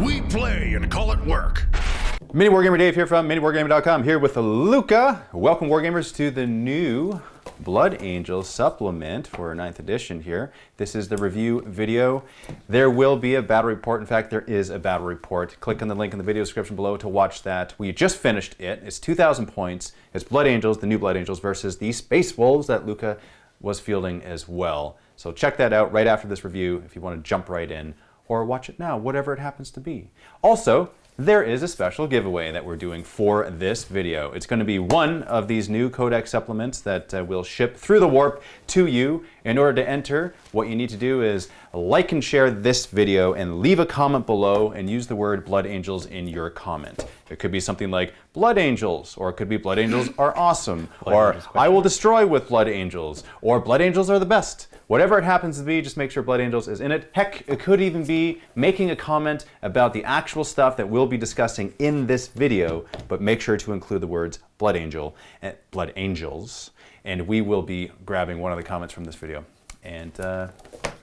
We play and call it work. MiniWargamer Dave here from MiniWarGaming.com, here with Luka. Welcome, Wargamers, to the new Blood Angel supplement for 9th edition here. This is the review video. There will be a battle report. In fact, there is a battle report. Click on the link in the video description below to watch that. We just finished it. It's 2,000 points. It's Blood Angels, the new Blood Angels, versus the Space Wolves that Luka was fielding as well. So check that out right after this review if you want to jump right in, or watch it now, whatever it happens to be. Also, there is a special giveaway that we're doing for this video. It's going to be one of these new Codex supplements that will ship through the warp to you. In order to enter, what you need to do is like and share this video and leave a comment below and use the word Blood Angels in your comment. It could be something like Blood Angels, or it could be Blood Angels are awesome, or I will destroy with Blood Angels, or Blood Angels are the best. Whatever it happens to be, just make sure Blood Angels is in it. Heck, it could even be making a comment about the actual stuff that we'll be discussing in this video, but make sure to include the words Blood Angel and Blood Angels, and we will be grabbing one of the comments from this video and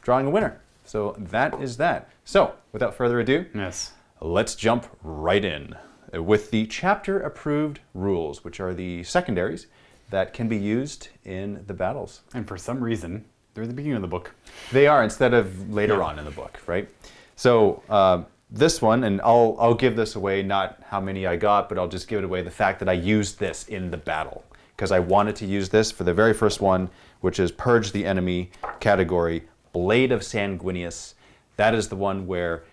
drawing a winner. So that is that. So without further ado, yes, let's jump right in with the chapter approved rules, which are the secondaries that can be used in the battles. And for some reason, they're at the beginning of the book. They are, instead of later on in the book, right? So this one, and I'll give this away, not how many I got, but I'll just give it away the fact that I used this in the battle, because I wanted to use this for the very first one, which is Purge the Enemy category, Blade of Sanguinius. That is the one where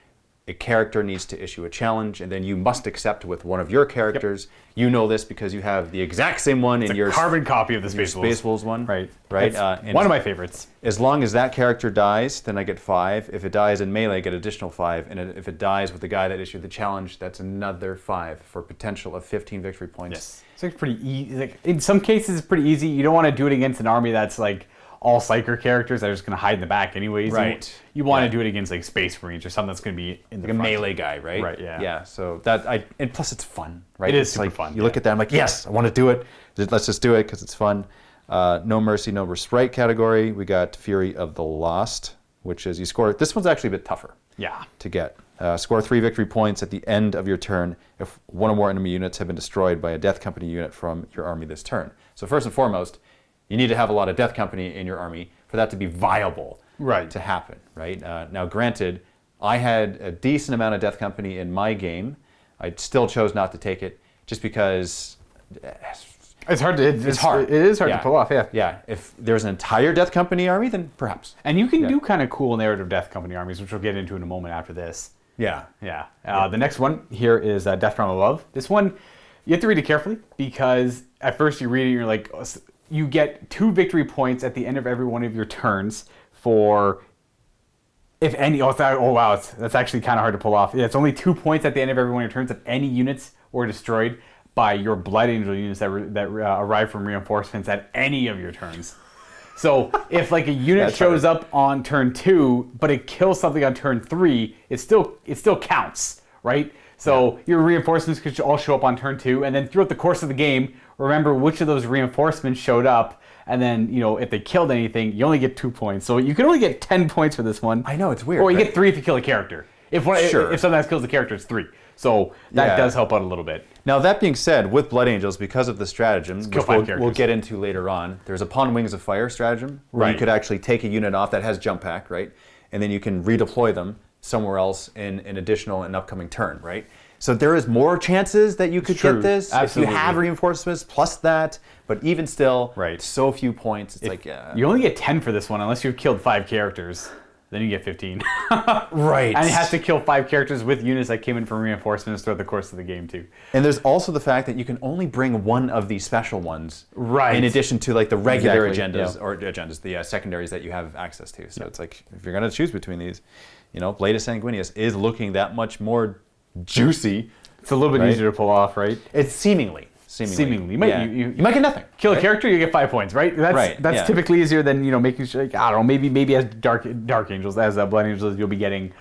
a character needs to issue a challenge, and then you must accept with one of your characters. Yep. You know this because you have the exact same one in your carbon copy of the Space Wolves one. Right. Right. One of my favorites. As long as that character dies, then I get 5. If it dies in melee, I get additional 5. And if it dies with the guy that issued the challenge, that's another 5 for potential of 15 victory points. Yes. So it's pretty easy. Like, in some cases, it's pretty easy. You don't want to do it against an army that's like all Psyker characters that are just going to hide in the back anyways. Right. You want to do it against like Space Marines or something that's going to be in the like front. A melee guy, right? Right, yeah. Yeah, so and plus it's fun, right? It is it's super like, fun. You look at that, I'm like, yes, I want to do it. Let's just do it because it's fun. No Mercy, No Respite category. We got Fury of the Lost, which is you score, this one's actually a bit tougher to get. Score 3 victory points at the end of your turn if one or more enemy units have been destroyed by a Death Company unit from your army this turn. So first and foremost, you need to have a lot of Death Company in your army for that to be viable to happen, right? Now, granted, I had a decent amount of Death Company in my game. I still chose not to take it just because it's hard. It's hard. It is hard to pull off. Yeah. Yeah. If there's an entire Death Company army, then perhaps. And you can do kind of cool narrative Death Company armies, which we'll get into in a moment after this. Yeah. Yeah. The next one here is Death from Above. This one, you have to read it carefully because at first you read it and you're like, you get 2 victory points at the end of every one of your turns for, if any, wow, that's actually kind of hard to pull off. Yeah, it's only 2 points at the end of every one of your turns if any units were destroyed by your Blood Angel units that arrive from reinforcements at any of your turns. So if like a unit shows up on turn 2, but it kills something on turn 3, it still counts, right? So your reinforcements could all show up on turn 2, and then throughout the course of the game, remember which of those reinforcements showed up, and then, you know, if they killed anything, you only get 2 points. So you can only get 10 points for this one. I know, it's weird. Or you get 3 if you kill a character. If something else kills the character, it's 3. So that does help out a little bit. Now, that being said, with Blood Angels, because of the stratagem, which we'll get into later on, there's Upon Wings of Fire stratagem, where you could actually take a unit off that has jump pack, right? And then you can redeploy them somewhere else in an additional and upcoming turn, right? So there is more chances that you could get this if you have reinforcements plus that, but even still, so few points. It's you only get 10 for this one unless you've killed 5 characters. Then you get 15. Right. And it has to kill 5 characters with units that came in from reinforcements throughout the course of the game too. And there's also the fact that you can only bring one of these special ones, in addition to like the regular agendas or the secondaries that you have access to. So it's like if you're gonna choose between these, you know, Blade of Sanguinius is looking that much more juicy. It's a little bit easier to pull off, right? It's seemingly. You might get nothing. Kill a character, you get 5 points, right? That's typically easier than, you know, making sure, like, I don't know, maybe as Dark Angels, as Blood Angels, you'll be getting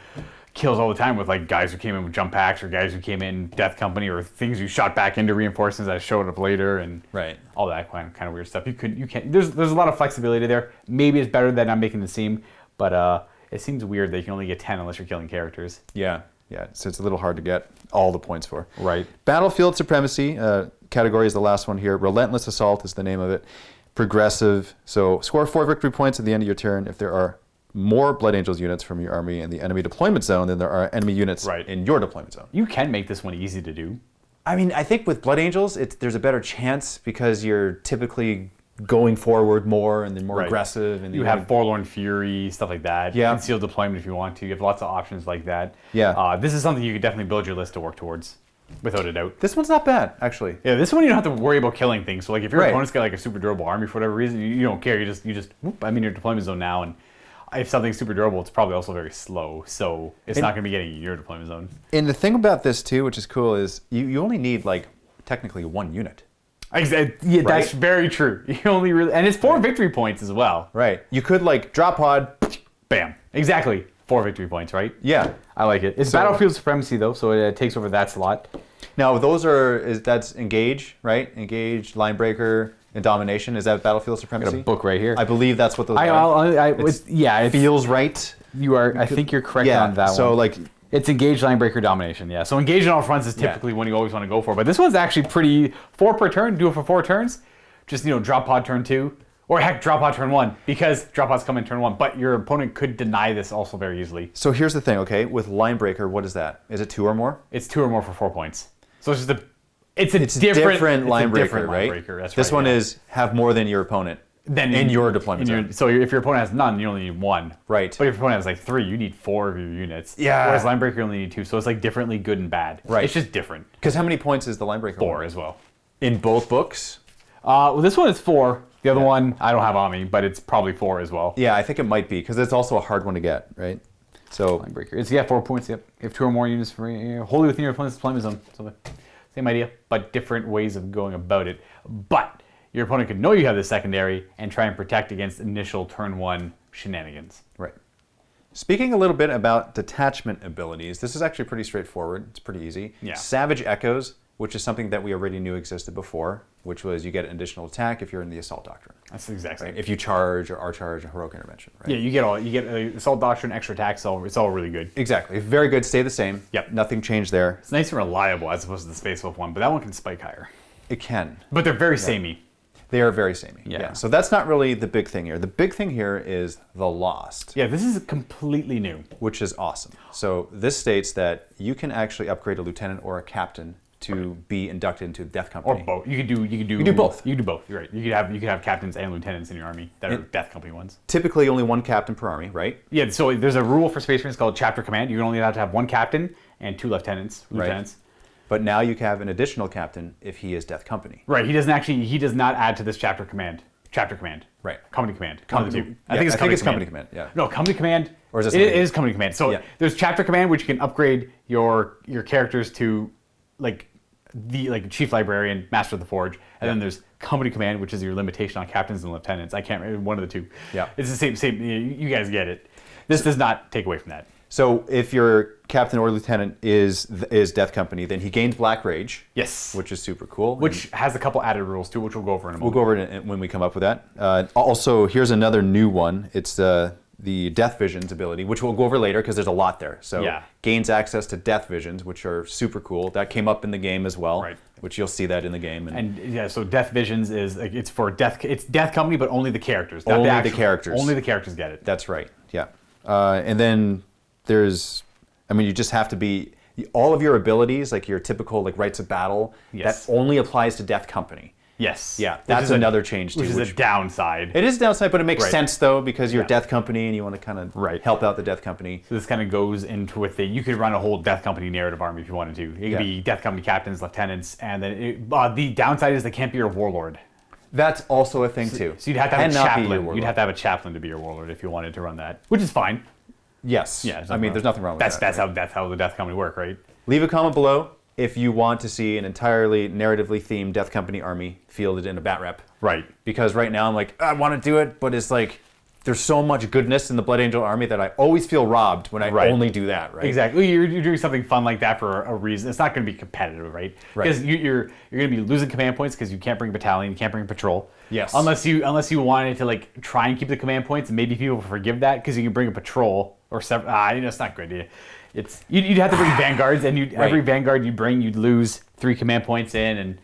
kills all the time with like guys who came in with jump packs or guys who came in Death Company or things you shot back into reinforcements that showed up later and all that kind of weird stuff. You can't. There's a lot of flexibility there. Maybe it's better than I'm making it seem, but it seems weird that you can only get 10 unless you're killing characters. Yeah. Yeah, so it's a little hard to get all the points for. Right. Battlefield Supremacy category is the last one here. Relentless Assault is the name of it. Progressive. So score 4 victory points at the end of your turn if there are more Blood Angels units from your army in the enemy deployment zone than there are enemy units in your deployment zone. You can make this one easy to do. I mean, I think with Blood Angels, there's a better chance because you're typically going forward more and then more aggressive. And you have Forlorn Fury, stuff like that. Yeah. Concealed Deployment if you want to. You have lots of options like that. Yeah. This is something you could definitely build your list to work towards, without a doubt. This one's not bad, actually. Yeah, this one you don't have to worry about killing things. So like if your Right. opponent's got like a super durable army for whatever reason, you don't care. You just whoop, I'm in your deployment zone now, and if something's super durable, it's probably also very slow. So it's not going to be getting in your deployment zone. And the thing about this too, which is cool, is you only need like technically 1 unit. Yeah, that's very true. You only really, and it's 4 victory points as well. Right. You could like drop pod. Bam. Exactly. 4 victory points, right? Yeah. I like it. It's Battlefield Supremacy though, so it takes over that slot. Now those that's Engage, right? Engage, Line Breaker, and Domination. Is that Battlefield Supremacy? Got a book right here. I believe that's what those are. It feels right. You are. I think you're correct on that one. So like. It's Engage, Line Breaker, Domination, yeah. So Engage on all fronts is typically one you always want to go for. But this one's actually pretty, 4 per turn, do it for 4 turns. Just, drop pod turn 2. Or heck, drop pod turn 1, because drop pods come in turn 1. But your opponent could deny this also very easily. So here's the thing, okay? With Line Breaker, what is that? Is it 2 or more? It's 2 or more for 4 points. So it's just a different line breaker, right? That's this one is have more than your opponent. Then in your deployment zone. So if your opponent has none, you only need 1. Right. But if your opponent has like 3, you need 4 of your units. Yeah. Whereas Line Breaker only need 2. So it's like differently good and bad. Right. It's just different. Because how many points is the Line Breaker? 4 as well. In both books? Well, this one is 4. The other one I don't have on me, but it's probably 4 as well. Yeah, I think it might be because it's also a hard one to get, right? So Line Breaker. It's 4 points. Yep. You have 2 or more units wholly within your opponent's deployment zone. So same idea, but different ways of going about it. But your opponent could know you have the secondary and try and protect against initial turn 1 shenanigans. Right. Speaking a little bit about detachment abilities, this is actually pretty straightforward. It's pretty easy. Yeah. Savage Echoes, which is something that we already knew existed before, which was you get an additional attack if you're in the Assault Doctrine. That's exactly right? If you charge or R-charge or Heroic Intervention, right? Yeah, you get Assault Doctrine, extra attack, so it's all really good. Exactly. Very good. Stay the same. Yep. Nothing changed there. It's nice and reliable as opposed to the Space Wolf one, but that one can spike higher. It can. But they're very samey. They are very samey. Yeah. So that's not really the big thing here. The big thing here is the Lost. Yeah, this is completely new. Which is awesome. So this states that you can actually upgrade a lieutenant or a captain to be inducted into Death Company. Or both. You could do both. You could do both. You're right. You could have captains and lieutenants in your army that are Death Company ones. Typically only 1 captain per army, right? Yeah, so there's a rule for Space Marines called Chapter Command. You can only have to have 1 captain and 2 lieutenants. Right. But now you can have an additional captain if he is Death Company. Right. He does not add to this Chapter Command. Chapter Command. Right. Company Command. I think it's Company Command. Yeah. No, Company Command. Or is it? It is Company Command. So there's Chapter Command, which you can upgrade your characters to, like Chief Librarian, Master of the Forge, and then there's Company Command, which is your limitation on captains and lieutenants. I can't remember one of the 2. Yeah. It's the same. You guys get it. This does not take away from that. So if your captain or lieutenant is Death Company, then he gains Black Rage. Yes. Which is super cool. Which has a couple added rules too, which we'll go over in a moment. We'll go over it when we come up with that. Also, here's another new one. It's the Death Visions ability, which we'll go over later because there's a lot there. So gains access to Death Visions, which are super cool. That came up in the game as well. Right. Which you'll see that in the game. And so Death Visions is it's for Death. It's Death Company, but only the characters. Only the characters. Only the characters get it. That's right. Yeah. And then you just have to be all of your abilities, like your typical rites of battle. That only applies to Death Company. Yes. Yeah, that's another change too. Which is a downside. It is a downside, but it makes sense though because you're Death Company and you want to kind of help out the Death Company. So this kind of goes into with you could run a whole Death Company narrative army if you wanted to. It could be Death Company captains, lieutenants, and then the downside is they can't be your warlord. That's also a thing too. So you'd have to have a chaplain. You'd have to have a chaplain to be your warlord if you wanted to run that, which is fine. Yes. Yeah. There's nothing wrong with that. That's how the Death Company work, right? Leave a comment below if you want to see an entirely narratively themed Death Company army fielded in a bat rep. Right. Because right now I'm like, I want to do it, but it's like there's so much goodness in the Blood Angel army that I always feel robbed when I only do that, right? Exactly. You're doing something fun like that for a reason. It's not going to be competitive, right? Because you're going to be losing command points because you can't bring battalion, you can't bring patrol. Yes. Unless you wanted to try and keep the command points, and maybe people forgive that because you can bring a patrol or several. It's not good. You'd have to bring vanguards, and every vanguard you bring, you'd lose 3 command points in, and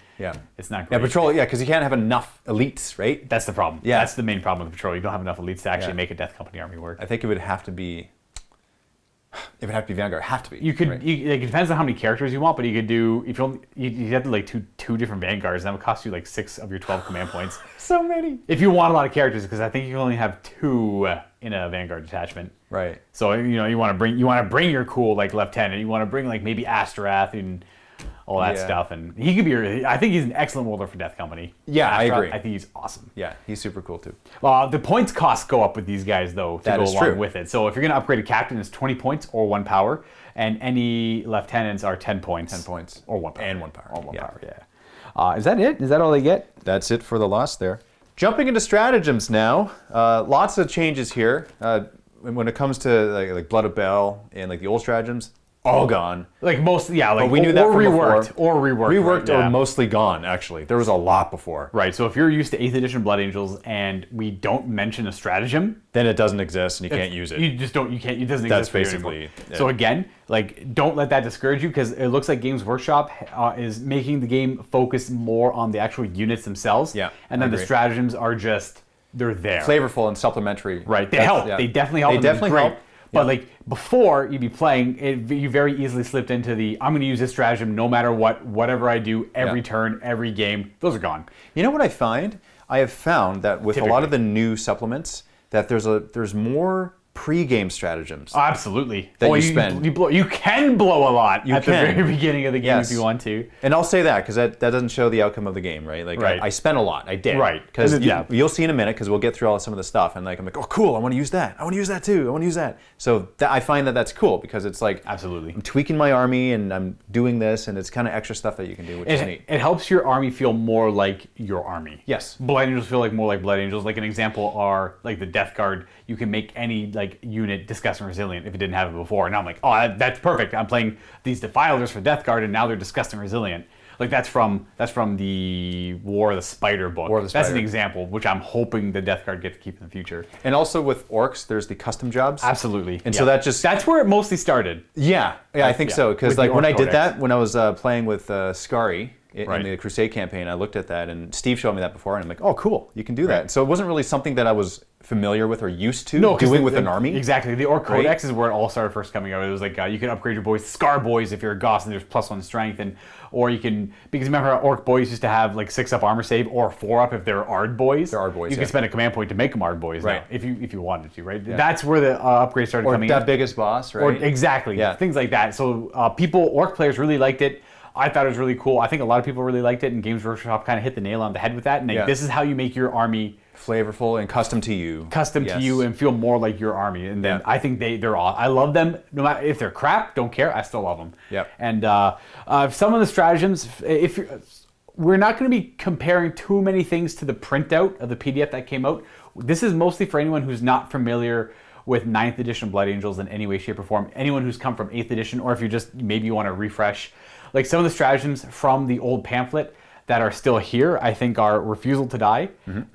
it's not great. Yeah, patrol. Yeah, because you can't have enough elites, right? That's the problem. Yeah, that's the main problem with patrol. You don't have enough elites to actually make a Death Company army work. I think it would have to be. It would have to be vanguard. Have to be. You could. Right? It depends on how many characters you want, but you could do. If you have to like two different vanguards, and that would cost you like 6 of your 12 command points. So many. If you want a lot of characters, because I think you can only have 2 in a vanguard detachment. Right. So you want to bring your cool like lieutenant. You want to bring like maybe Asterath and all that stuff, and he could be. I think he's an excellent warlord for Death Company. Yeah, I agree. I think he's awesome. Yeah, he's super cool too. The points costs go up with these guys though to that go is along true. with it. So if you're going to upgrade a captain, it's 20 points or 1 power, and any lieutenants are 10 points. 10 points or 1 power. And 1 power. Or 1 power. Yeah. Is that it? Is that all they get? That's it for the loss there. Jumping into stratagems now. Lots of changes here. When it comes to like Blood of Bel and like the old stratagems, all gone. Like most, like but we knew that from reworked, before. Reworked right, or mostly gone. Actually, there was a lot before. Right. So if you're used to 8th edition Blood Angels and we don't mention a stratagem, then it doesn't exist and you can't use it. You just don't. You can't. It doesn't That's exist. That's basically. Yeah. So again, like don't let that discourage you, because it looks like Games Workshop is making the game focus more on the actual units themselves. Yeah. And then the stratagems are just they're there. Flavorful and supplementary. Right. They help. Yeah. They definitely help. They definitely help. But like before, you'd be playing, you very easily slipped into I'm going to use this stratagem no matter what, whatever I do, every turn, every game. Those are gone. You know what I find? I have found that with a lot of the new supplements, that there's more pre-game stratagems. Oh, absolutely. That you spend. You can blow a lot at the very beginning of the game if you want to. And I'll say that because that doesn't show the outcome of the game, right? Like I spent a lot. I did. Right. Because you'll see in a minute, because we'll get through some of the stuff, and like I'm like, oh cool, I want to use that. I want to use that too. I want to use that. So I find that's cool because it's like absolutely. I'm tweaking my army and I'm doing this, and it's kind of extra stuff that you can do, which is neat. It helps your army feel more like your army. Yes. Blood Angels feel more like Blood Angels. Like an example are like the Death Guard. You can make any like unit disgusting resilient if it didn't have it before. And now I'm like, oh, that's perfect. I'm playing these Defilers for Death Guard, and now they're disgusting resilient. Like that's from the War of the Spider book. War of the Spider. That's an example, which I'm hoping the Death Guard get to keep in the future. And also with orcs, there's the custom jobs. Absolutely. And so that's where it mostly started. Yeah, I think so. Because like when I did that, when I was playing with Skari in the Crusade campaign, I looked at that, and Steve showed me that before, and I'm like, oh, cool, you can do that. So it wasn't really something that I was familiar with or used to doing with an army. Exactly. The Orc Codex is where it all started first coming out. It was like you can upgrade your boys to Scar Boys if you're a Goss, and there's +1 strength, or you can, because remember how Orc Boys used to have like 6-up armor save or 4-up if they're Ard Boys. They're Ard Boys. You can spend a command point to make them Ard Boys now, if you wanted to, right? Yeah. That's where the upgrades started coming. Or that biggest boss, right? Or exactly. Yeah. Things like that. So Orc players really liked it. I thought it was really cool. I think a lot of people really liked it, and Games Workshop kind of hit the nail on the head with that. And this is how you make your army flavorful and custom to you. To you, and feel more like your army. And then I think they're all. I love them. No matter if they're crap, don't care. I still love them. Yep. And some of the stratagems, we're not going to be comparing too many things to the printout of the PDF that came out. This is mostly for anyone who's not familiar with 9th edition Blood Angels in any way, shape, or form. Anyone who's come from 8th edition, or if maybe you want to refresh. Like some of the stratagems from the old pamphlet that are still here, I think are Refusal to Die,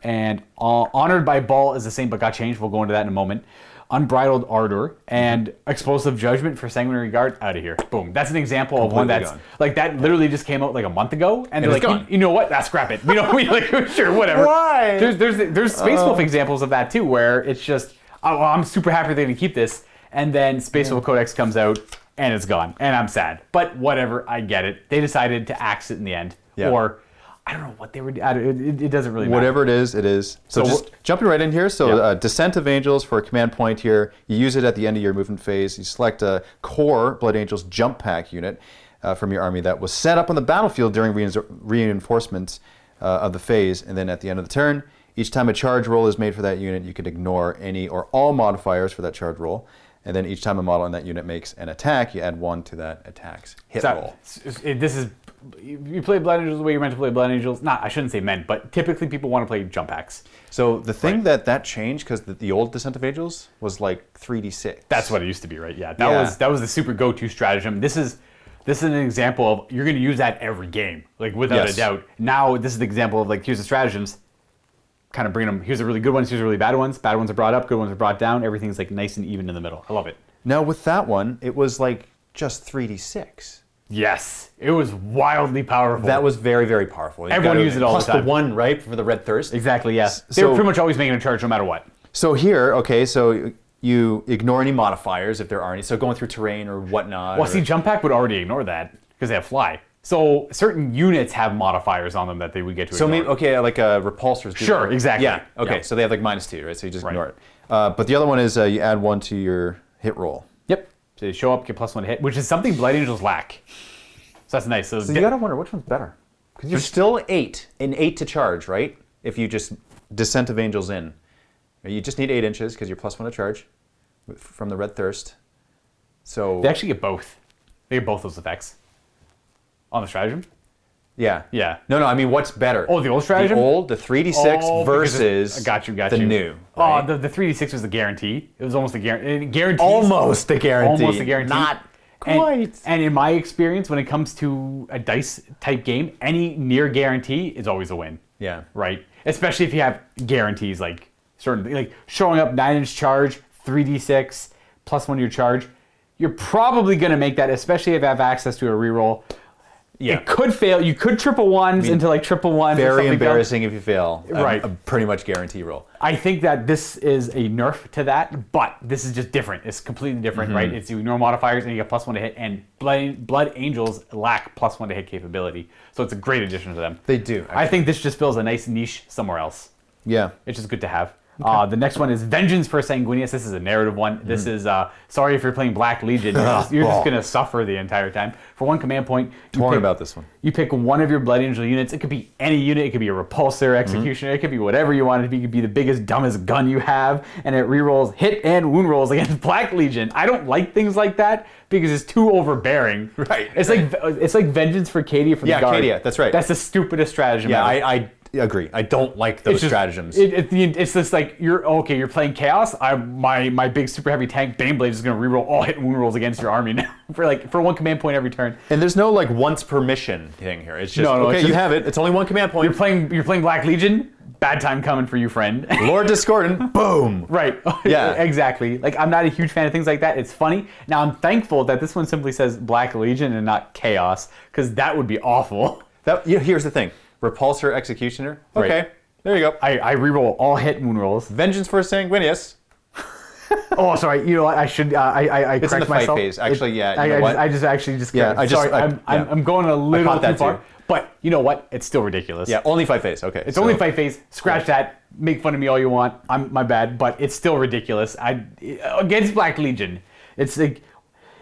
and Honored by Ball is the same but got changed. We'll go into that in a moment. Unbridled Ardor and Explosive Judgment for Sanguinary Guard, out of here. Boom. That's an example of one that's gone. Like that literally just came out like a month ago, and they're like, you know what? Scrap it. We don't like sure whatever. Why? There's Space Wolf examples of that too, where it's just I'm super happy they're gonna keep this, and then Space Wolf Codex comes out. And it's gone, and I'm sad. But whatever, I get it. They decided to axe it in the end, or I don't know what they were. It doesn't really matter. Whatever it is, it is. So just jumping right in here. So Descent of Angels for a command point here. You use it at the end of your movement phase. You select a core Blood Angels jump pack unit from your army that was set up on the battlefield during reinforcements of the phase, and then at the end of the turn, each time a charge roll is made for that unit, you can ignore any or all modifiers for that charge roll. And then each time a model in that unit makes an attack, you add 1 to that attack's hit roll. This is, you play Blood Angels the way you're meant to play Blood Angels. I shouldn't say meant, but typically people want to play jump packs. So the thing that changed, because the old Descent of Angels was like 3d6. That's what it used to be, right? Yeah, that was the super go-to stratagem. This is an example of you're going to use that every game, like without a doubt. Now this is the example of like here's the stratagems. Kind of bring them. Here's the really good ones. Here's the really bad ones. Bad ones are brought up. Good ones are brought down. Everything's like nice and even in the middle. I love it. Now with that one, it was like just 3d6. Yes, it was wildly powerful. That was very, very powerful. Everyone used it all the time. Plus the 1, right, for the red thirst. Exactly, yes. They were pretty much always making a charge no matter what. So here, okay, so you ignore any modifiers if there are any. So going through terrain or whatnot. Well, see, Jump Pack would already ignore that because they have Fly. So certain units have modifiers on them that they would get to ignore. Maybe, okay, like repulsors. Sure, exactly. Yeah, okay, so they have like -2, right? So you just ignore it. But the other one is you add 1 to your hit roll. Yep. So you show up, get +1 to hit, which is something Blood Angels lack. So that's nice. So you gotta wonder which one's better. Because you're still 8, and 8 to charge, right? If you just Descent of Angels in. You just need 8 inches because you're +1 to charge from the red thirst. So they actually get both. They get both those effects on the stratagem. Yeah. Yeah. No, I mean, what's better? Oh, the old stratagem? The old, the 3d6 versus got you. the new. Right? Oh, the 3d6 was the guarantee. It was almost a guarantee. Almost a guarantee. Almost a guarantee. Not quite. And in my experience, when it comes to a dice type game, any near guarantee is always a win. Yeah. Right? Especially if you have guarantees like certain, like showing up 9-inch charge, 3d6, +1 to your charge. You're probably going to make that, especially if you have access to a reroll. Yeah. It could fail. You could triple ones into like triple ones. Very embarrassing if you fail. Right. A pretty much guarantee roll. I think that this is a nerf to that, but this is just different. It's completely different, right? It's you ignore modifiers and you get +1 to hit, and Blood Angels lack +1 to hit capability. So it's a great addition to them. They do. Actually. I think this just fills a nice niche somewhere else. Yeah. It's just good to have. Okay. The next one is Vengeance for Sanguinius. This is a narrative one. This is, sorry if you're playing Black Legion. You're just going to suffer the entire time. For 1 command point, torn about this one. You pick one of your Blood Angel units. It could be any unit. It could be a Repulsor, Executioner. It could be whatever you want it to be. It could be the biggest, dumbest gun you have. And it rerolls hit and wound rolls against Black Legion. I don't like things like that because it's too overbearing. Right. It's like Vengeance for Cadia from the Guard. Yeah, Cadia. That's right. That's the stupidest stratagem ever. I agree. I don't like those stratagems. It's just like you're playing Chaos. My big super heavy tank Baneblade is going to reroll all hit and wound rolls against your army now for 1 command point every turn. And there's no like once per mission thing here. It's just okay. You have it. It's only 1 command point. You're playing Black Legion. Bad time coming for you, friend. Lord Discordant. Boom. Right. Yeah. Exactly. Like I'm not a huge fan of things like that. It's funny. Now I'm thankful that this one simply says Black Legion and not Chaos, because that would be awful. Here's the thing. Repulsor, Executioner. Okay, right. There you go. I reroll all hit and wound rolls. Vengeance for Sanguinius. Oh, sorry. You know what? I should. I it's in the myself. fight phase. Actually, yeah. I'm going a little too far. Too. But you know what? It's still ridiculous. Yeah, only fight phase. Okay. It's only fight phase. Scratch that. Make fun of me all you want. My bad. But it's still ridiculous. Against Black Legion, it's like.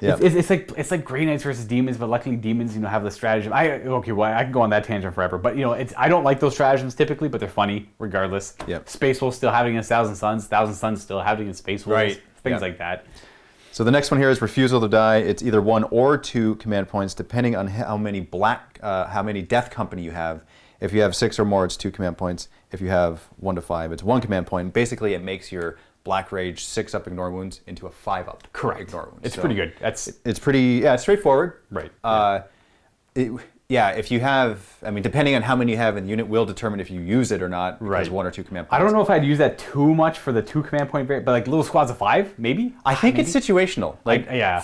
Yeah. It's like Grey Knights versus Demons, but luckily Demons, have the stratagem. I can go on that tangent forever, but I don't like those stratagems typically, but they're funny regardless. Yep. Space Wolves still have it against Thousand Suns still have it against Space Wolves. Right. Things like that. So the next one here is Refusal to Die. It's either 1 or 2 command points, depending on how many Death Company you have. If you have 6 or more, it's 2 command points. If you have 1 to 5, it's 1 command point. Basically, it makes your Black Rage 6-up ignore wounds into a 5-up ignore wounds. It's pretty good. It's pretty straightforward. Right. If you have, depending on how many you have in the unit will determine if you use it or not. Because 1 or 2 command points. I don't know if I'd use that too much for the 2 command point variant, but like little squads of 5, maybe. I think it's situational.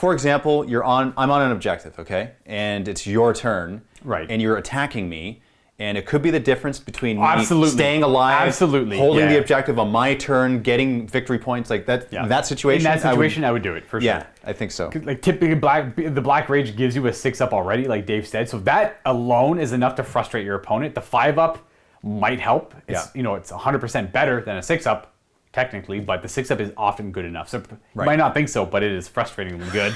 For example, I'm on an objective, okay, and it's your turn, right, and you're attacking me. And it could be the difference between me staying alive, holding the objective on my turn, getting victory points, like that. Yeah. That situation. In that situation, I would do it for sure. Yeah, I think so. Like typically, the Black Rage gives you a 6-up already, like Dave said. So that alone is enough to frustrate your opponent. The 5-up might help. It's, it's 100% better than a 6-up. Technically, but the 6-up is often good enough. So you might not think so, but it is frustratingly good.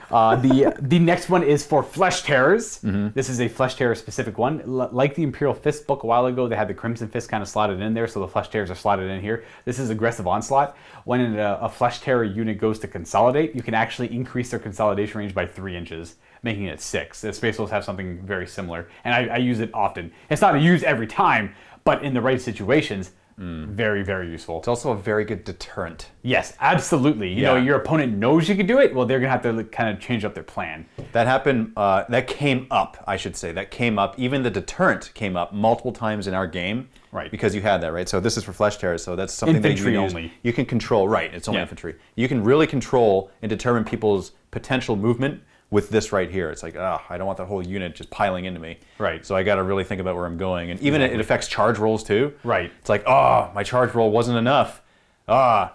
The next one is for Flesh Terrors. Mm-hmm. This is a Flesh Terror specific one. Like the Imperial Fist book a while ago, they had the Crimson Fist kind of slotted in there, so the Flesh Terrors are slotted in here. This is Aggressive Onslaught. When a Flesh Terror unit goes to consolidate, you can actually increase their consolidation range by 3 inches, making it 6. The Space Wolves have something very similar, and I use it often. It's not used every time, but in the right situations, very, very useful. It's also a very good deterrent. Yes, absolutely. You know, your opponent knows you can do it. Well, they're going to have to kind of change up their plan. That happened, that came up, I should say. That came up. Even the deterrent came up multiple times in our game. Right. Because you had that, right? So this is for flesh tears, so that's something Infantry that you can only. use. You can control, right, it's only Yeah. infantry. You can really control and determine people's potential movement with this right here. It's like, I don't want that whole unit just piling into me. Right. So I got to really think about where I'm going. And even Exactly. it affects charge rolls too. Right. It's like, my charge roll wasn't enough.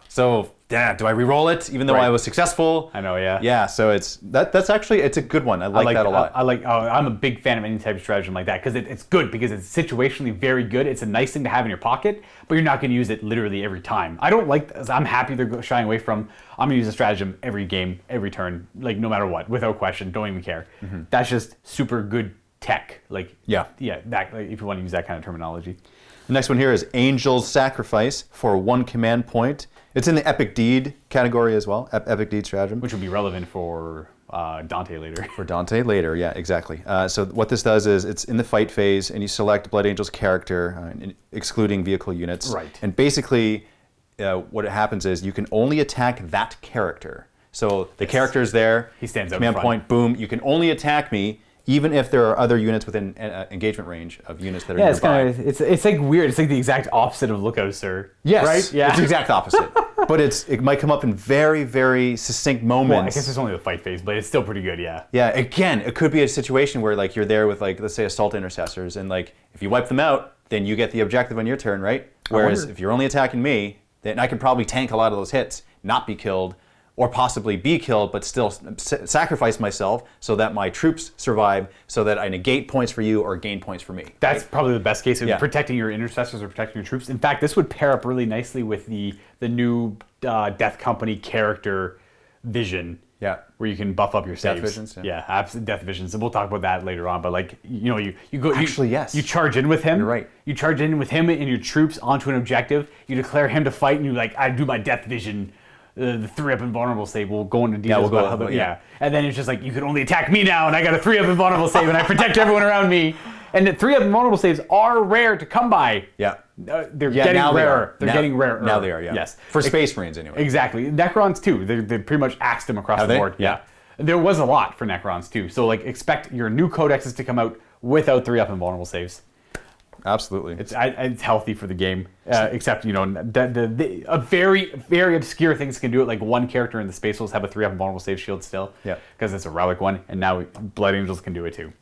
So do I re-roll it even though Right. I was successful? I know, yeah. Yeah, so that's actually, it's a good one. I like that a lot. I'm a big fan of any type of stratagem like that because it's good because it's situationally very good. It's a nice thing to have in your pocket, but you're not going to use it literally every time. I don't like, I'm happy they're shying away from, I'm going to use a stratagem every game, every turn, like no matter what, without question, don't even care. That's just super good tech. Like, that, like, if you want to use that kind of terminology. The next one here is Angel's Sacrifice for 1 command point. It's in the Epic Deed category as well, Epic Deed stratagem. Which would be relevant for Dante later. For Dante later, yeah, exactly. So what this does is it's in the fight phase, and you select Blood Angel's character, excluding vehicle units. Right. And basically, what happens is you can only attack that character. So the character's there. He stands out in command front. point, boom. You can only attack me, even if there are other units within engagement range of units that are nearby. It's kind of it's like weird. It's like the exact opposite of Lookout, sir. Yes, right. Yeah, it's the exact opposite. But it might come up in very, very succinct moments. Well, I guess it's only the fight phase, but it's still pretty good. Yeah. Yeah, again, it could be a situation where like you're there with like, let's say assault intercessors, and like if you wipe them out, then you get the objective on your turn, right? Whereas if you're only attacking me, then I can probably tank a lot of those hits, not be killed, or possibly be killed, but still sacrifice myself so that my troops survive, so that I negate points for you or gain points for me. That's probably the best case of Yeah. protecting your intercessors or protecting your troops. In fact, this would pair up really nicely with the new Death Company character vision. Yeah. Where you can buff up your saves. visions, yeah. Death visions. And we'll talk about that later on. But like, you know, you go. Actually, yes. You charge in with him. You're right. You charge in with him and your troops onto an objective. You declare him to fight, and you like, I do my death vision. The 3-up invulnerable save. We'll go into details. we'll go- about yeah. And then it's just like, you can only attack me now, and I got a 3-up invulnerable save, and I protect everyone around me. And the 3-up invulnerable saves are rare to come by. Yeah. They're Yeah, getting now they rarer. are. They're Now- getting rarer. Now they are, yeah. Yes. For Space Marines, anyway. Exactly. Necrons, too. They pretty much axed them across Have the they? board. Yeah. There was a lot for Necrons, too. So, like, expect your new codexes to come out without 3-up invulnerable saves. Absolutely. It's healthy for the game, except, you know, a very, very obscure things can do it. Like one character in the Space Wolves have a 3-up invulnerable save shield still. Yeah. Because it's a relic one, and now Blood Angels can do it too.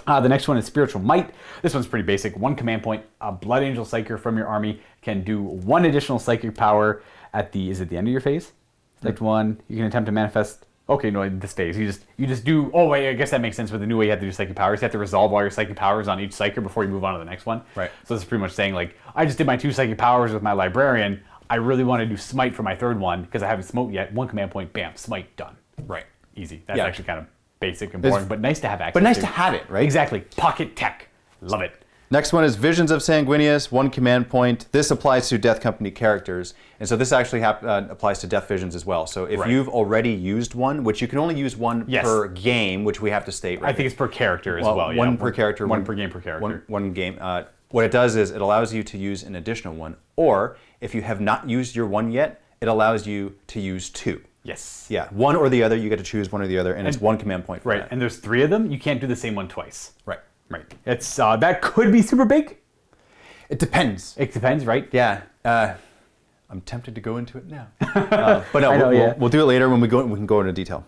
The next one is Spiritual Might. This one's pretty basic. 1 command point. A Blood Angel Psyker from your army can do 1 additional psychic power at the, is it the end of your phase? Select 1. You can attempt to manifest. Okay, no, this phase. You just do. Oh wait, I guess that makes sense with the new way you have to do psychic powers. You have to resolve all your psychic powers on each psyker before you move on to the next one. Right. So this is pretty much saying like, I just did my 2 psychic powers with my librarian. I really want to do smite for my 3rd one because I haven't smoked yet. 1 command point, bam, smite done. Right. Easy. That's Yeah. actually kind of basic and boring, but nice to have access. But nice to have it, right? Exactly. Pocket tech. Love it. Next one is Visions of Sanguinius, 1 command point. This applies to Death Company characters. And so this actually applies to Death Visions as well. So if Right. you've already used one, which you can only use one Yes. per game, which we have to state right I think it's per character as well. Yeah. One per character. One per game per character. One game. What it does is it allows you to use an additional one. Or if you have not used your one yet, it allows you to use 2. Yes. Yeah, one or the other. You get to choose one or the other, and it's 1 command point for Right. that. And there's 3 of them. You can't do the same one twice. Right. Right. It's that could be super big. It depends. It depends, right? Yeah. I'm tempted to go into it now. But no, I know, yeah. we'll do it later when we can go into detail.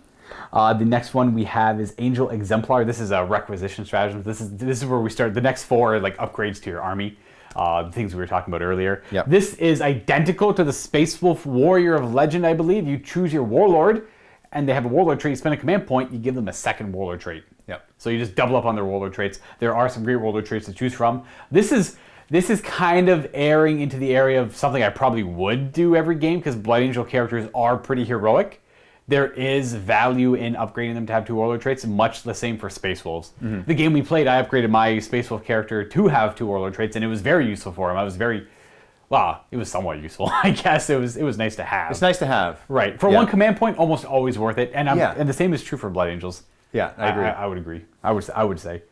The next one we have is Angel Exemplar. This is a requisition stratagem. This is where we start. The next 4 are like upgrades to your army. The things we were talking about earlier. Yep. This is identical to the Space Wolf Warrior of Legend, I believe. You choose your Warlord, and they have a Warlord trait. You spend a command point, you give them a 2nd Warlord trait. Yep. So you just double up on their Warlord traits. There are some great Warlord traits to choose from. This is kind of airing into the area of something I probably would do every game because Blood Angel characters are pretty heroic. There is value in upgrading them to have 2 Warlord traits, much the same for Space Wolves. Mm-hmm. The game we played, I upgraded my Space Wolf character to have 2 Warlord traits, and it was very useful for him. It was somewhat useful, I guess. It was nice to have. It's nice to have. Right. For Yeah. 1 command point, almost always worth it. And Yeah. and the same is true for Blood Angels. Yeah, I agree. I would agree. I would say.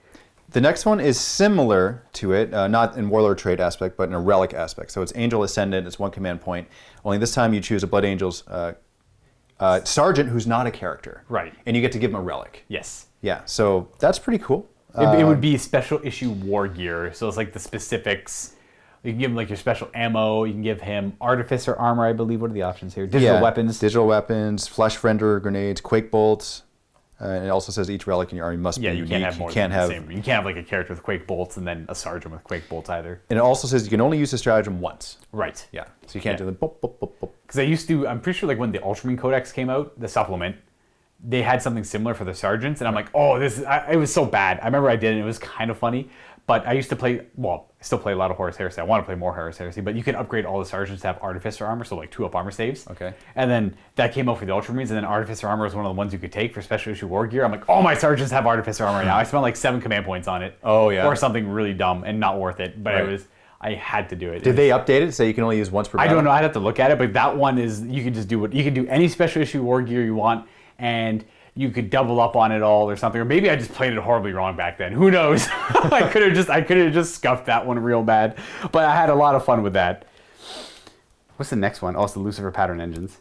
The next one is similar to it, not in Warlord trait aspect, but in a relic aspect. So it's Angel Ascendant. It's 1 command point. Only this time you choose a Blood Angel's sergeant who's not a character. Right. And you get to give him a relic. Yes. Yeah. So that's pretty cool. It would be special issue war gear, so it's like the specifics. You can give him like your special ammo. You can give him artificer armor, I believe. What are the options here? Digital weapons. Digital weapons, flesh render grenades, quake bolts. And it also says each relic in your army must be unique. You can't have more than the same. You can't have like a character with quake bolts and then a sergeant with quake bolts either. And it also says you can only use the stratagem once. Right. Yeah. So you can't do the boop, boop, boop, boop. Because I used to, I'm pretty sure like when the Ultramarine Codex came out, the supplement, they had something similar for the sergeants. And I'm like, oh, it was so bad. I remember I did it and it was kind of funny. But I used to play, well, I still play a lot of Horus Heresy. I want to play more Horus Heresy, but you can upgrade all the sergeants to have Artificer armor, so like 2-up armor saves. Okay. And then that came out for the Ultramarines, and then Artificer armor was one of the ones you could take for special issue war gear. I'm like, all my sergeants have Artificer armor now. I spent like 7 command points on it. Oh, yeah. Or something really dumb and not worth it, but I had to do it. Did they update it so you can only use once per battle? I don't know. I'd have to look at it, but that one is, you can just do you can do any special issue war gear you want, and you could double up on it all or something. Or maybe I just played it horribly wrong back then. Who knows? I could have just scuffed that one real bad. But I had a lot of fun with that. What's the next one? Oh, it's the Lucifer pattern engines.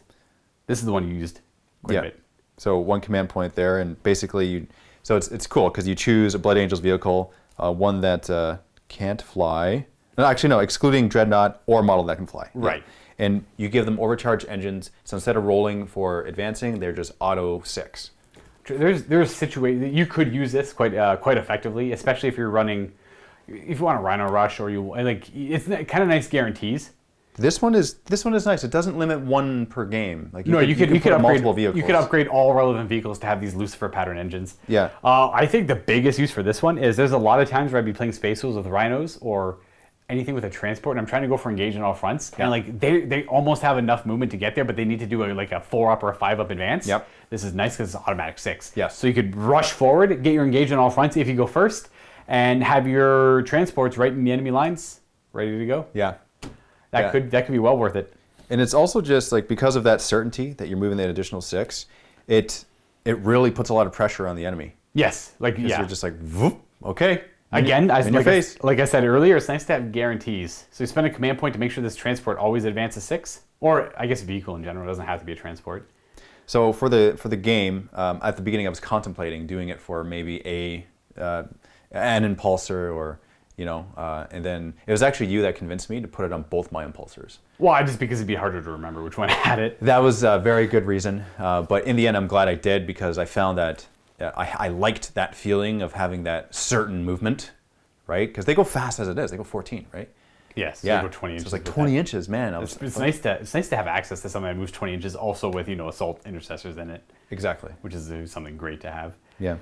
This is the one you used quite a bit. So 1 command point there, and basically so it's cool because you choose a Blood Angels vehicle, one that can't fly. No, actually no, excluding Dreadnought or model that can fly. Right. Yeah. And you give them overcharged engines, so instead of rolling for advancing, they're just auto 6. There's situations you could use this quite effectively, especially if you're running, if you want a Rhino Rush or you like, it's kind of nice guarantees. This one is nice. It doesn't limit 1 per game. Like you could upgrade multiple vehicles. You could upgrade all relevant vehicles to have these Lucifer pattern engines. Yeah. I think the biggest use for this one is there's a lot of times where I'd be playing Space Wolves with Rhinos or anything with a transport, and I'm trying to go for engage on all fronts, and like they almost have enough movement to get there, but they need to do a 4-up or a 5-up advance. Yep. This is nice because it's automatic 6. Yes. So you could rush forward, get your engage on all fronts if you go first, and have your transports right in the enemy lines, ready to go. Yeah. That could be well worth it. And it's also just like because of that certainty that you're moving that additional 6, it really puts a lot of pressure on the enemy. Yes. Like You're just like, whoop, okay. Again, like I said earlier, it's nice to have guarantees. So you spend a command point to make sure this transport always advances 6, or I guess vehicle in general. It doesn't have to be a transport. So for the game, at the beginning I was contemplating doing it for maybe an impulsor or, and then it was actually you that convinced me to put it on both my impulsors. Well, just because it'd be harder to remember which one had it. That was a very good reason. But in the end, I'm glad I did because I found that I liked that feeling of having that certain movement, right? Because they go fast as it is. They go 14, right? Yes. Yeah. They go 20 inches. So it's like 20 inches, man. It's nice to have access to something that moves 20 inches, also with assault intercessors in it. Exactly. Which is something great to have. Yeah.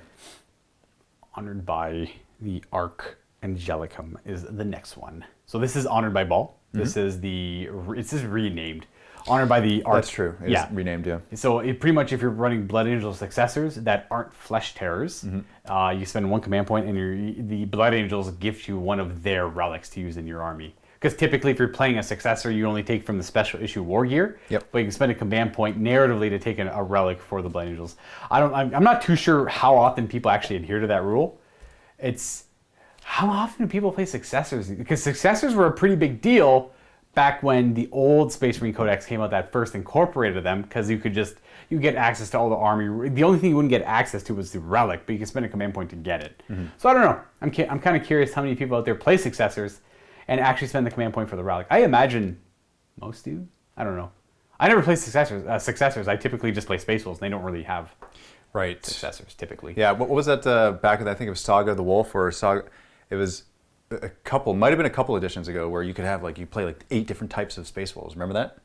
Honored by the Arcangelicum is the next one. So this is Honored by Baal. This is it's just renamed. Honored by the That's true. It's renamed, yeah. So pretty much if you're running Blood Angel successors that aren't flesh terrors, you spend 1 command point and the Blood Angels gift you one of their relics to use in your army. Because typically if you're playing a successor, you only take from the special issue war gear. Yep. But you can spend a command point narratively to take a relic for the Blood Angels. I'm not too sure how often people actually adhere to that rule. How often do people play successors? Because successors were a pretty big deal back when the old Space Marine Codex came out that first incorporated them, because you get access to all the army. The only thing you wouldn't get access to was the relic, but you can spend a command point to get it. So I don't know. I'm kind of curious how many people out there play successors and actually spend the command point for the relic. I imagine most do. I don't know. I never play successors. I typically just play Space Wolves. They don't really have successors typically. Yeah. What was that back in? I think it was Saga of the Wolf or Saga. It was might have been a couple editions ago where you could have you play 8 different types of Space Wolves. Remember that?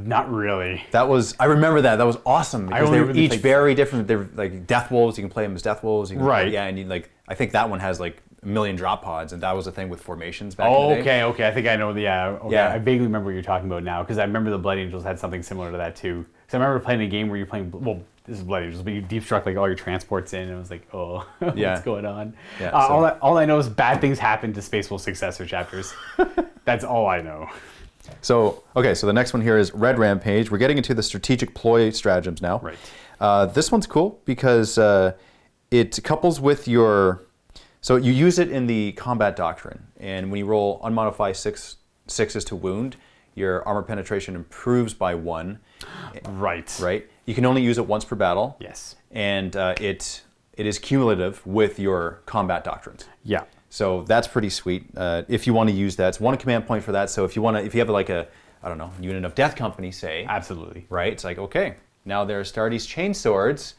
Not really. I remember that. That was awesome because they were really each very different. They're like Death Wolves. You can play them as Death Wolves. You can Right. And I think that one has 1 million drop pods, and that was the thing with formations back in the day. Okay. I think I know Yeah. I vaguely remember what you're talking about now, because I remember the Blood Angels had something similar to that too. Because I remember playing a game where you're playing, this is Blood Angels, but you deep struck all your transports in, and it was like, oh, what's going on? Yeah, all I know is bad things happen to Space Wolf successor chapters. That's all I know. So the next one here is Red Rampage. We're getting into the strategic ploy stratagems now. Right. This one's cool because it couples with your... So you use it in the combat doctrine, and when you roll unmodified 6s to wound, your armor penetration improves by 1. Right. Right? You can only use it once per battle. Yes. And it is cumulative with your combat doctrines. Yeah. So that's pretty sweet. If you want to use that, it's 1 command point for that. So if you have like a, I don't know, unit of Death Company, say. Absolutely. Right? It's like, okay, now their Astartes Chainswords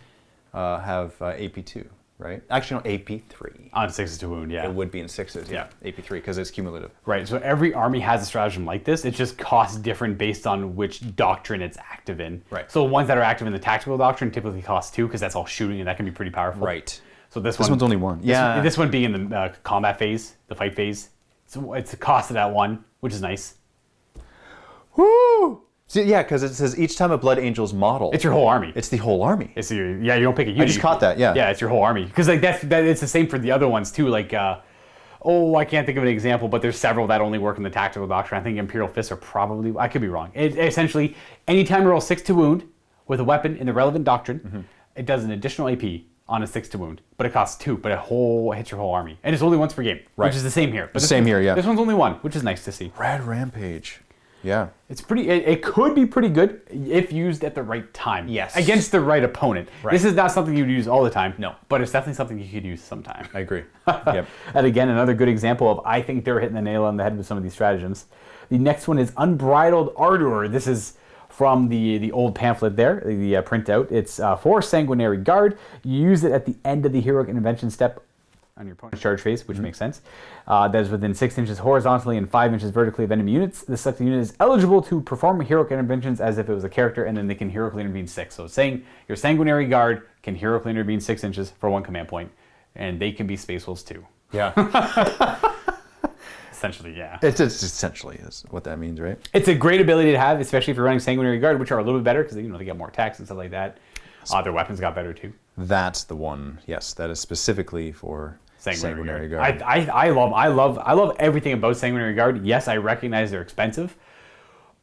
have AP2, right? Actually, no, AP3. On 6s to wound, yeah. It would be in 6s, yeah. AP3, because it's cumulative. Right, so every army has a stratagem like this. It just costs different based on which doctrine it's active in. Right. So ones that are active in the tactical doctrine typically cost 2 because that's all shooting and that can be pretty powerful. Right. So this one's only 1. Yeah. This one being in the combat phase, the fight phase. So it's a cost of that 1, which is nice. Woo! See, yeah, because it says each time a Blood Angel's model. It's your whole army. It's the whole army. It's your, you don't pick a unit. I just caught that, yeah. Yeah, it's your whole army. Because like that it's the same for the other ones too. Like, I can't think of an example, but there's several that only work in the tactical doctrine. I think Imperial Fists are probably, I could be wrong. Essentially, anytime you roll 6 to wound with a weapon in the relevant doctrine, it does an additional AP on a 6 to wound, but it costs 2, but it hits your whole army. And it's only once per game, right. which is the same here. But same here, yeah. This one's only 1, which is nice to see. Red Rampage. Yeah. It's pretty. It could be pretty good if used at the right time. Yes. Against the right opponent. Right. This is not something you'd use all the time. No. But it's definitely something you could use sometime. I agree. Yep. And again, another good example of I think they're hitting the nail on the head with some of these stratagems. The next one is Unbridled Ardor. This is from the old pamphlet there, the printout. It's for Sanguinary Guard. You use it at the end of the heroic intervention step on your opponent's charge phase, which makes sense. That is within 6 inches horizontally and 5 inches vertically of enemy units. The selected unit is eligible to perform heroic interventions as if it was a character, and then they can heroically intervene 6. So it's saying your Sanguinary Guard can heroically intervene 6 inches for 1 command point, and they can be Space Wolves too. Yeah. Essentially, yeah. It's essentially is what that means, right? It's a great ability to have, especially if you're running Sanguinary Guard, which are a little bit better because they get more attacks and stuff like that. Their weapons got better too. That's the one. Yes, that is specifically for Sanguinary Guard. I love everything about Sanguinary Guard. Yes, I recognize they're expensive,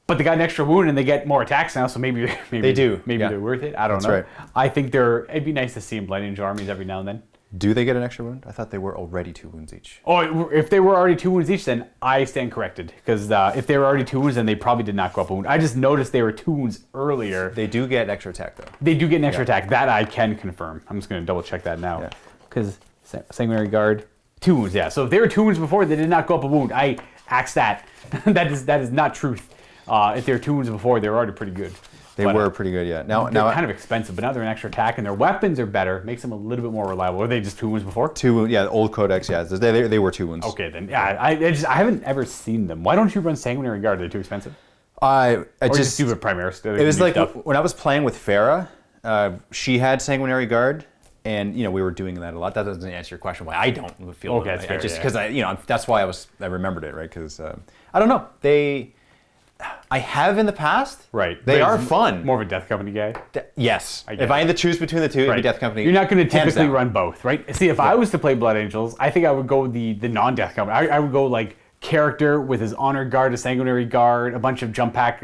but they got an extra wound and they get more attacks now, so maybe they do. Maybe they're worth it. I don't know. Right. I think it'd be nice to see in Blood Angel armies every now and then. Do they get an extra wound? I thought they were already 2 wounds each. Oh, if they were already 2 wounds each, then I stand corrected. Because if they were already 2 wounds, then they probably did not go up a wound. I just noticed they were 2 wounds earlier. They do get extra attack, though. They do get an extra attack. That I can confirm. I'm just going to double check that now. Because Sanguinary Guard, 2 wounds, yeah. So if they were 2 wounds before, they did not go up a wound. I axed that. that is not truth. If they were 2 wounds before, they were already pretty good. They were pretty good, yeah. Now they're kind of expensive, but now they're an extra attack, and their weapons are better. Makes them a little bit more reliable. Were they just 2 wounds before? 2 wounds, yeah. Old Codex, yeah. They were 2 wounds. Okay, then yeah. I haven't ever seen them. Why don't you run Sanguinary Guard? Are they too expensive? I just do the Primaris. It was like when I was playing with Farah, she had Sanguinary Guard, and we were doing that a lot. That doesn't answer your question why I don't feel. Okay, that's fair. Just because that's why I remembered it, right? Because I don't know, I have in the past. Right. They are fun. More of a Death Company guy? Yes. If I had to choose between the two, it'd be Death Company. You're not going to typically run both, right? See, if I was to play Blood Angels, I think I would go the non-Death Company. I would go like character with his Honor Guard, a Sanguinary Guard, a bunch of jump pack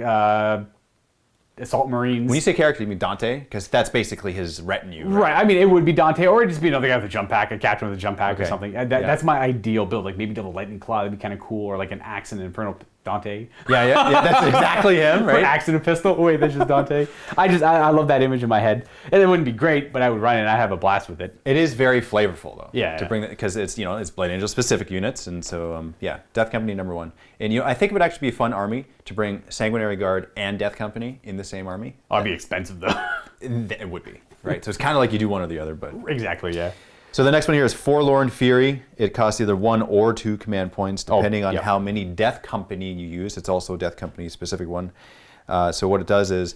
Assault Marines. When you say character, you mean Dante? Because that's basically his retinue. Right. I mean, it would be Dante, or it'd just be another guy with a jump pack, a captain with a jump pack or something. That's my ideal build. Like maybe Double Lightning Claw, that'd be kind of cool, or like an Axe and Infernal Dante. Yeah, that's exactly him, right? Or Axe and a Pistol. Oh, wait, that's just Dante. I love that image in my head. And it wouldn't be great, but I would run it and I'd have a blast with it. It is very flavorful, though. Yeah. To bring that, because it's it's Blood Angel specific units, and so Death Company #1. And I think it would actually be a fun army to bring Sanguinary Guard and Death Company in the same army. Oh, it'd be expensive though. It would be, right? So it's kind of like you do one or the other, but exactly, yeah. So the next one here is Forlorn Fury. It costs either 1 or 2 command points, depending on how many Death Company you use. It's also a Death Company specific one. So what it does is,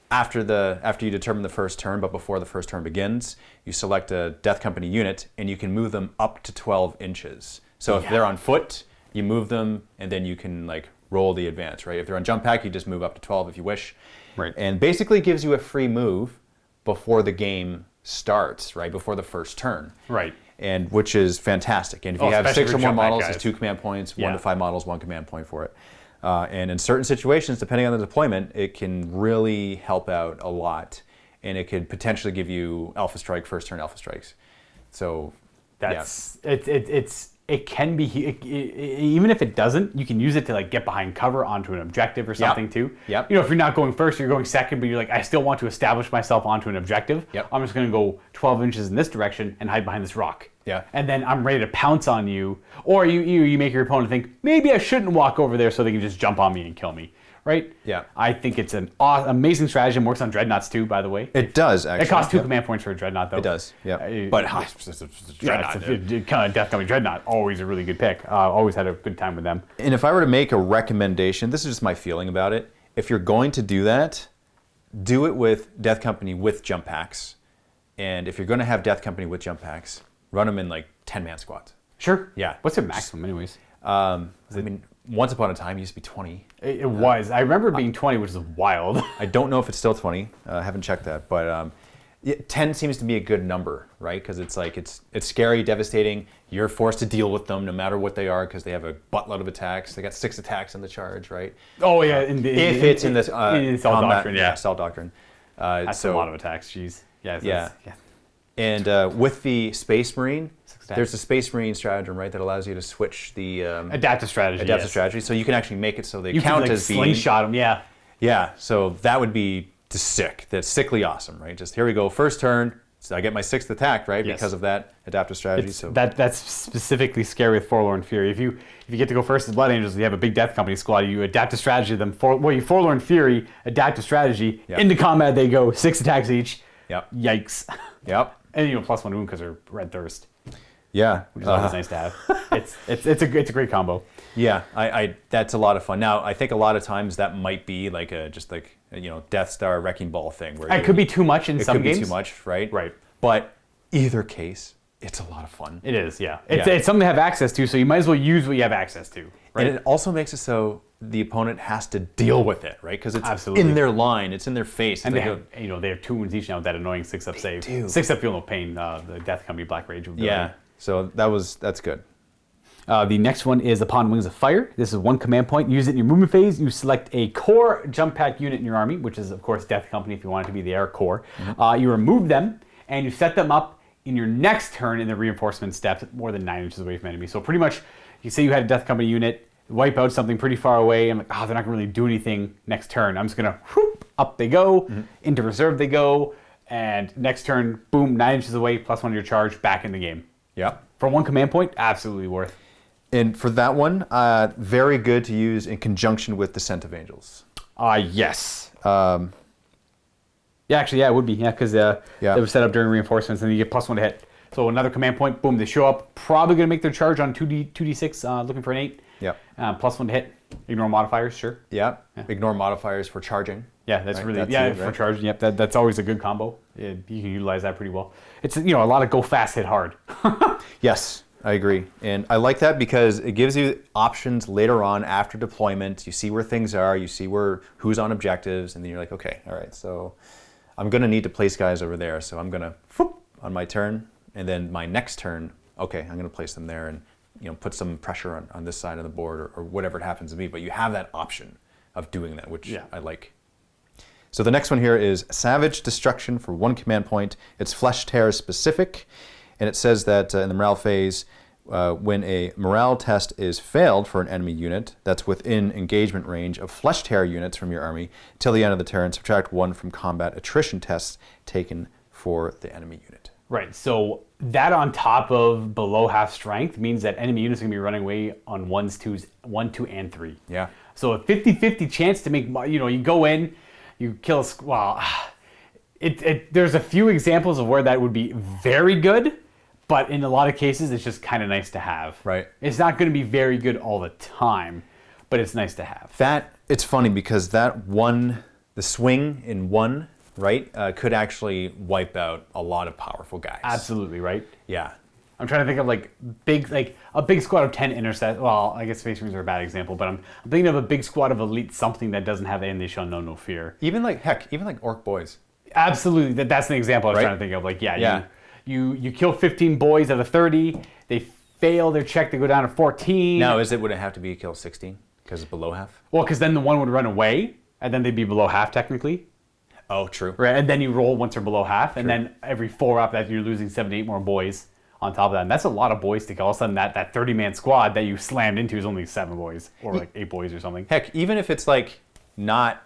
after you determine the first turn, but before the first turn begins, you select a Death Company unit, and you can move them up to 12 inches. So if they're on foot, you move them, and then you can roll the advance, right? If they're on jump pack, you just move up to 12 if you wish. Right. And basically gives you a free move before the game starts, right? Before the first turn. Right. And which is fantastic. And if you have 6 or more models, it's 2 command points, 1 to 5 models, 1 command point for it. And in certain situations, depending on the deployment, it can really help out a lot. And it could potentially give you Alpha Strike, first turn Alpha Strikes. So it's it can be, even if it doesn't, you can use it to like get behind cover onto an objective or something too. Yep. You know, if you're not going first, you're going second, but you're like, I still want to establish myself onto an objective. Yep. I'm just going to go 12 inches in this direction and hide behind this rock. Yeah. And then I'm ready to pounce on you. Or you make your opponent think, maybe I shouldn't walk over there so they can just jump on me and kill me. Right? Yeah. I think it's an amazing strategy and works on dreadnoughts too, by the way. It does, actually. It costs 2 command points for a dreadnought, though. It does, yeah. But it's a yeah, it's kind of Death Company dreadnought. Always a really good pick. Always had a good time with them. And if I were to make a recommendation, this is just my feeling about it. If you're going to do that, do it with Death Company with jump packs. And if you're going to have Death Company with jump packs, run them in like 10-man squads. Sure. Yeah. What's their maximum, anyways? I mean, once upon a time, it used to be 20. It was. I remember it being 20, which is wild. I don't know if it's still 20. I haven't checked that, but 10 seems to be a good number, right? Because it's like it's scary, devastating. You're forced to deal with them no matter what they are because they have a buttload of attacks. They got 6 attacks in the charge, right? Oh yeah, if it's in this in Assault combat, Doctrine, yeah. Assault Doctrine. That's a lot of attacks. Jeez. Yeah. And with the Space Marine, 6 attacks. there's a Space Marine stratagem, right, that allows you to switch the Adaptive strategy. adaptive strategy, so you can actually make it so they You count can like as being slingshot them. Yeah. Yeah, so that would be just sick. That's sickly awesome, right? Just here we go, first turn. So I get my 6th attack, right? Yes. Because of that adaptive strategy. So That's specifically scary with Forlorn Fury. If you get to go first as Blood Angels, you have a big Death Company squad. You adapt a strategy to them. You Forlorn Fury, adapt a strategy. Yep. Into combat they go, 6 attacks each. Yep. Yikes. Yep. And +1 wound because they're Red Thirst, Yeah. which is always nice to have. It's a great combo. Yeah, I that's a lot of fun. Now I think a lot of times that might be like just like Death Star Wrecking Ball thing where It could be too much in it some could games. be too much, right? Right. But either case, it's a lot of fun. It is, yeah. It's something to have access to, so you might as well use what you have access to. Right. And it also makes it so the opponent has to deal with it, right? Because it's Absolutely. in their line, it's in their face. And They they go- have, they have 2 wounds each now with that annoying 6-up save. do. 6-up feel no pain. The Death Company Black Rage. yeah. So that's good. The next one is Upon Wings of Fire. This is 1 command point. Use it in your movement phase. You select a core jump pack unit in your army, which is, of course, Death Company if you want it to be the Air Core. You remove them, and you set them up in your next turn in the reinforcement steps more than 9 inches away from enemy. So pretty much, you say you had a Death Company unit, wipe out something pretty far away. I'm like, they're not going to really do anything next turn. I'm just going to, up they go, into reserve they go, and next turn, boom, 9 inches away, +1 to your charge, back in the game. Yeah. For 1 command point, absolutely worth. And for that one, very good to use in conjunction with Descent of Angels. Yes. Yeah, it would be. Yeah, because it was set up during reinforcements, and you get +1 to hit. So another command point, boom, they show up. Probably going to make their charge on 2d6, looking for an 8. Yep. +1 to hit. Ignore modifiers, sure. Yeah. Ignore modifiers for charging. Yeah, that's Right, really that's it, for right? charging. Yep, that's always a good combo. You can utilize that pretty well. It's a lot of go fast, hit hard. Yes, I agree. And I like that because it gives you options later on after deployment. You see where things are, you see who's on objectives, and then you're like, okay, all right, so I'm going to need to place guys over there. So I'm going to, on my turn, and then my next turn, okay, I'm going to place them there and put some pressure on this side of the board or whatever it happens to be. But you have that option of doing that, which I like. So the next one here is Savage Destruction for 1 command point. It's Flesh Tear specific, and it says that in the morale phase, when a morale test is failed for an enemy unit that's within engagement range of Flesh Tear units from your army, till the end of the turn, subtract 1 from combat attrition tests taken for the enemy unit. Right, so that on top of below half strength means that enemy units are going to be running away on 1s, 2s, 1, 2, and 3. Yeah. So a 50-50 chance to make, you go in, you kill there's a few examples of where that would be very good, but in a lot of cases, it's just kind of nice to have. Right. It's not going to be very good all the time, but it's nice to have. It's funny because the swing in 1, right, could actually wipe out a lot of powerful guys. Absolutely, right? Yeah. I'm trying to think of a big squad of 10 intercept. Well, I guess Space Marines are a bad example, but I'm thinking of a big squad of elite something that doesn't have and they shall know no fear. Even like Orc Boys. Absolutely, that's an example I was trying to think of. You kill 15 boys out of 30. They fail their check to go down to 14. Now, would it have to be kill 16 because it's below half? Well, because then the one would run away, and then they'd be below half technically. Oh, true. Right, and then you roll once they're below half, and then every 4 up that you're losing 7 to 8 more boys on top of that. And that's a lot of boys to kill. All of a sudden, that 30-man squad that you slammed into is only 7 boys or like 8 boys or something. Heck, even if it's like not...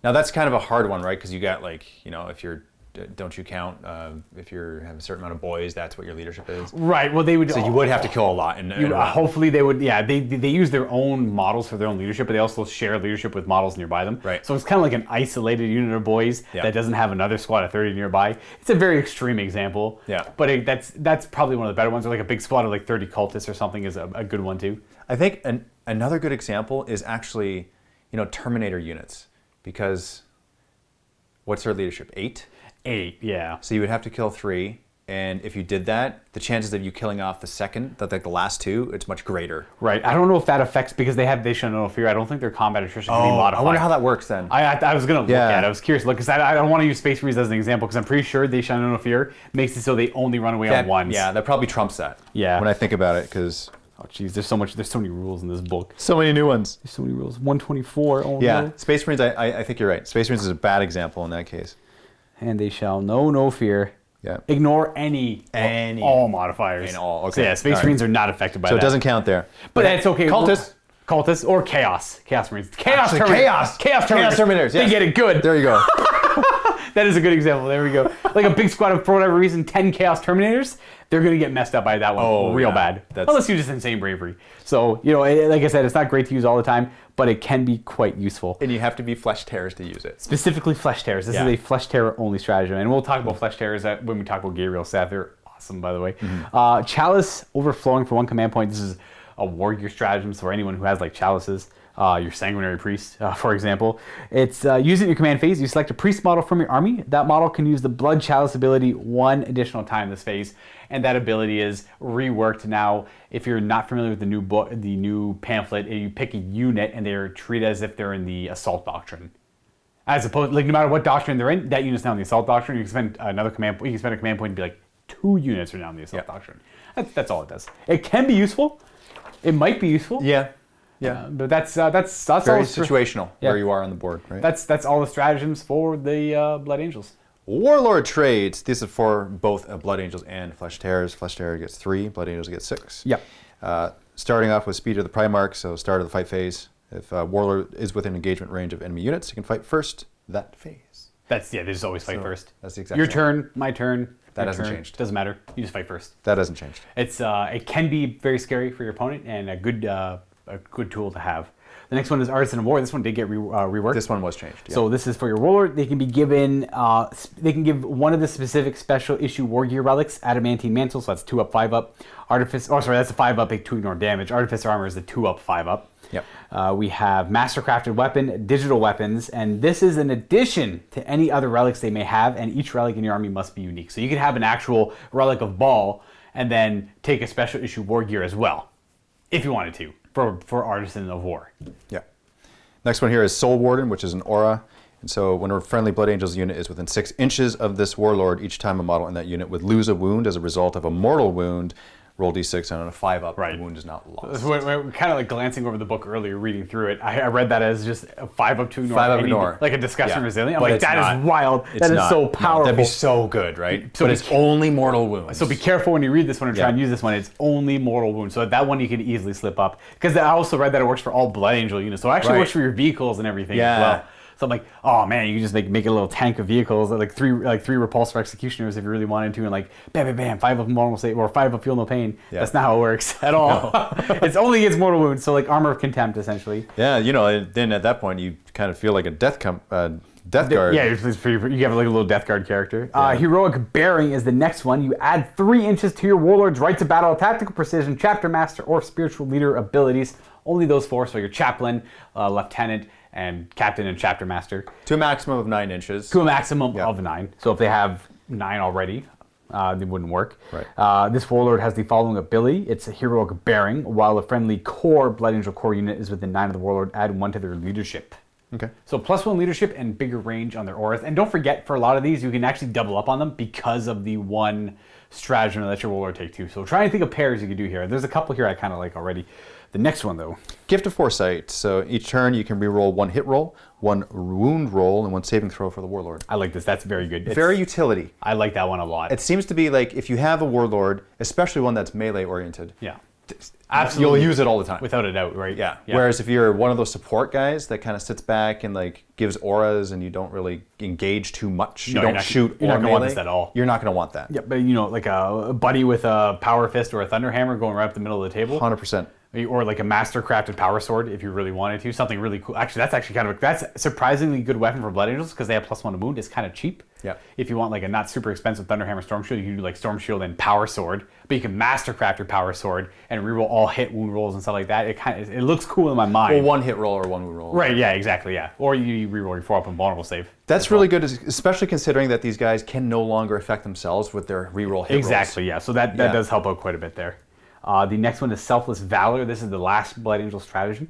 Now that's kind of a hard one, right? Because you got like, if you're... Don't you count if you have a certain amount of boys, that's what your leadership is? Right, well they would... So you would have to kill a lot. Hopefully they would, they use their own models for their own leadership, but they also share leadership with models nearby them. Right. So it's kind of like an isolated unit of boys that doesn't have another squad of 30 nearby. It's a very extreme example. Yeah. But that's probably one of the better ones. Or like a big squad of like 30 cultists or something is a good one too. I think another good example is actually, Terminator units. Because what's their leadership? 8? 8, yeah. So you would have to kill 3, and if you did that, the chances of you killing off the last 2, it's much greater. Right. I don't know if that affects because they show no fear. I don't think their combat attrition can be modified. I wonder how that works then. I was gonna look at it. I was curious to look because I don't want to use Space Marines as an example because I'm pretty sure they show no fear makes it so they only run away on ones. Yeah, that probably trumps that. Yeah. When I think about it, because oh geez, there's so many rules in this book. So many new ones. There's so many rules. 124. Oh yeah. no. Space Marines. I think you're right. Space Marines is a bad example in that case. And they shall know no fear. Yeah. Ignore any all modifiers. And all. Okay. So yeah, Space Marines are not affected by that. So it doesn't count there. But that's okay. Cultists or Chaos Marines. Chaos Terminators. Yes. They get it good. There you go. That is a good example. There we go. Like a big squad of, for whatever reason, 10 Chaos Terminators, they're going to get messed up by that one real bad. Unless you just insane bravery. So, like I said, it's not great to use all the time, but it can be quite useful. And you have to be Flesh Tearers to use it. Specifically Flesh Tearers. This is a Flesh Tearer only stratagem. And we'll talk about Flesh Tearers when we talk about Gabriel's staff. They're awesome, by the way. Mm-hmm. Chalice overflowing for 1 command point. This is a warrior stratagem, so for anyone who has like chalices. Your sanguinary priest, for example. It's using your command phase. You select a priest model from your army. That model can use the Blood Chalice ability 1 additional time this phase, and that ability is reworked now. If you're not familiar with the new book, the new pamphlet, you pick a unit and they're treated as if they're in the Assault Doctrine. As opposed, like no matter what doctrine they're in, that unit's now in the Assault Doctrine. You can spend another command. You can spend a command point and be like 2 units are now in the Assault Doctrine. That's all it does. It can be useful. It might be useful. Yeah. Yeah, but that's very all situational where you are on the board, right? That's all the stratagems for the Blood Angels. Warlord Traits. These are for both Blood Angels and Flesh Tearers. Flesh Tearer gets 3, Blood Angels get 6. Yep. Starting off with Speed of the Primarch, so start of the fight phase. If Warlord is within engagement range of enemy units, you can fight first that phase. They just always fight first. That's the exact Your same. turn, my turn. That hasn't changed. Doesn't matter. You just fight first. That hasn't changed. It can be very scary for your opponent and a good tool to have. The next one is Artisan of War. This one did get reworked. This one was changed. Yeah. So this is for your Warlord. They can be given, they can give one of the specific special issue War Gear relics, Adamantine Mantle, so that's 2-up, 5-up. That's a 5-up, a 2 ignore damage. Artificer Armor is the 2-up, 5-up. Yep. We have Mastercrafted Weapon, Digital Weapons, and this is an addition to any other relics they may have, and each relic in your army must be unique. So you could have an actual relic of Ball, and then take a special issue War Gear as well, if you wanted to. For Artisan of War. Yeah. Next one here is Soul Warden, which is an aura. And so when a friendly Blood Angels unit is within 6 inches of this Warlord, each time a model in that unit would lose a wound as a result of a mortal wound, roll d6, and on a 5-up, the wound is not lost. So we're kind of like glancing over the book earlier, reading through it. I read that as just a 5-up to ignore. 5-up ignore. Like a disgusting resilient. I'm but like, that is wild. That is so powerful. No, that'd be so good, right? But it's only mortal wounds. So be careful when you read this one and try and use this one. It's only mortal wounds. So that one you can easily slip up. Because I also read that it works for all Blood Angel units. So it actually works for your vehicles and everything as well. So I'm like, oh man, you can just make a little tank of vehicles, like three repulsor executioners if you really wanted to, and like bam, bam, bam, 5 of them normal save, or 5 of feel no pain. Yeah. That's not how it works at all. No. It's only against mortal wounds, so like armor of contempt essentially. Yeah, then at that point you kind of feel like a death guard. Yeah, you have like a little Death Guard character. Heroic Bearing is the next one. You add 3 inches to your Warlord's Rights of Battle, Tactical Precision, Chapter Master, or Spiritual Leader abilities. Only those 4, so your Chaplain, Lieutenant, and Captain and Chapter Master. To a maximum of 9 inches. To a maximum of 9. So if they have 9 already, they wouldn't work. Right. This Warlord has the following ability. It's a Heroic Bearing. While a friendly core Blood Angel core unit is within 9 of the Warlord, add 1 to their leadership. Okay. So +1 leadership and bigger range on their auras. And don't forget, for a lot of these, you can actually double up on them because of the 1 stratagem that your Warlord take 2. So try and think of pairs you could do here. There's a couple here I kind of like already. The next one, though. Gift of Foresight. So each turn you can reroll 1 hit roll, 1 wound roll, and 1 saving throw for the Warlord. I like this. That's very good. Very utility. I like that one a lot. It seems to be like if you have a Warlord, especially one that's melee oriented, yeah. absolutely, you'll use it all the time. Without a doubt, right? Yeah. Whereas if you're one of those support guys that kind of sits back and like gives auras and you don't really engage too much, you don't shoot you're or not gonna melee, want this at all. You're not going to want that. Yeah, but you know, like a buddy with a power fist or a thunder hammer going right up the middle of the table. 100%. Or like a master crafted power sword if you really wanted to. Something really cool. Actually, that's actually that's surprisingly good weapon for Blood Angels because they have +1 to wound. It's kind of cheap. Yeah. If you want like a not super expensive Thunderhammer Storm Shield, you can do like Storm Shield and Power Sword. But you can master craft your Power Sword and reroll all hit wound rolls and stuff like that. It looks cool in my mind. Well, 1 hit roll or 1 wound roll. Right, yeah, exactly, yeah. Or you reroll your 4-up and vulnerable save. That's really good, especially considering that these guys can no longer affect themselves with their reroll hit rolls. Exactly, yeah. So that does help out quite a bit there. The next one is Selfless Valor. This is the last Blood Angel strategy.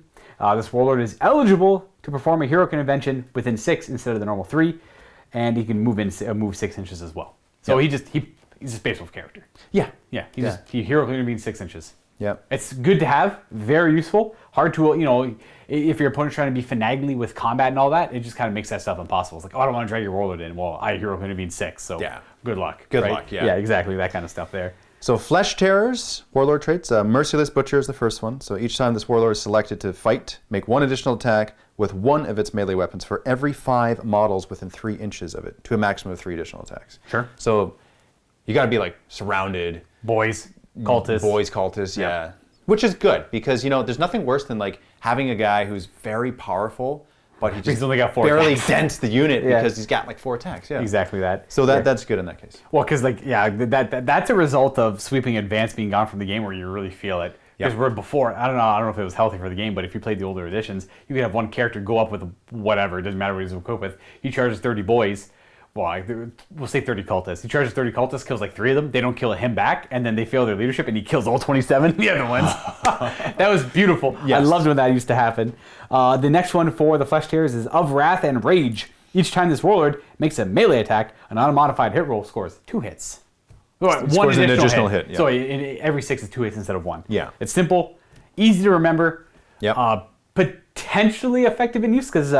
This Warlord is eligible to perform a heroic intervention within 6 instead of the normal 3, and he can move 6 inches as well. So he's a Space Wolf character. Yeah. Yeah, he heroically intervenes 6 inches. Yeah. It's good to have, very useful. Hard to, if your opponent's trying to be finagley with combat and all that, it just kind of makes that stuff impossible. It's like, oh, I don't want to drag your Warlord in. Well, I heroically intervene 6, so good luck. Good right? luck, yeah. Yeah, exactly, that kind of stuff there. So Flesh Terrors, Warlord traits. Merciless Butcher is the first one. So each time this Warlord is selected to fight, make 1 additional attack with 1 of its melee weapons for every 5 models within 3 inches of it, to a maximum of 3 additional attacks. Sure. So you got to be like surrounded. Boys, cultists. Yeah. Which is good because, there's nothing worse than like having a guy who's very powerful, but he just only got 4 barely attacks. dents the unit because he's got like 4 attacks. Yeah. Exactly that. So that's good in that case. Well, because that's a result of sweeping advance being gone from the game where you really feel it. Because where before, I don't know if it was healthy for the game, but if you played the older editions, you could have one character go up with whatever, it doesn't matter what he's equipped with. He charges 30 boys. Well, we'll say 30 cultists. He charges 30 cultists, kills like 3 of them. They don't kill him back, and then they fail their leadership, and he kills all 27. The other ones. That was beautiful. Yes. I loved when that used to happen. The next one for the Flesh Tears is Of Wrath and Rage. Each time this Warlord makes a melee attack, an unmodified hit roll scores 2 hits. One additional hit. Yeah. So every 6 is 2 hits instead of 1. Yeah. It's simple, easy to remember. Yep. Potentially effective in use because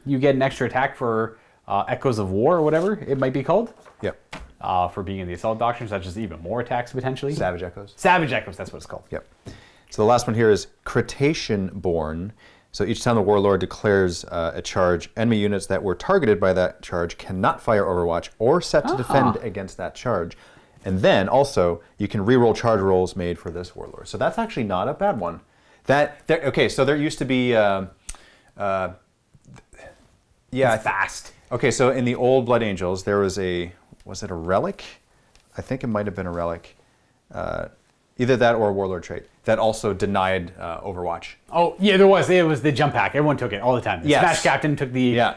you get an extra attack for Echoes of War or whatever it might be called. Yep. For being in the Assault Doctrine, so that's just even more attacks potentially. Savage Echoes. Savage Echoes, that's what it's called. Yep. So the last one here is Cretation Born. So each time the Warlord declares a charge, enemy units that were targeted by that charge cannot fire Overwatch or set to defend against that charge. And then also, you can reroll charge rolls made for this Warlord. So that's actually not a bad one. Okay, so there used to be... Fast. Okay, so in the old Blood Angels, there was was it a relic? I think it might have been a relic. Either that or a Warlord trait that also denied Overwatch. Oh, yeah, there was. It was the jump pack. Everyone took it all the time. The Smash Captain took the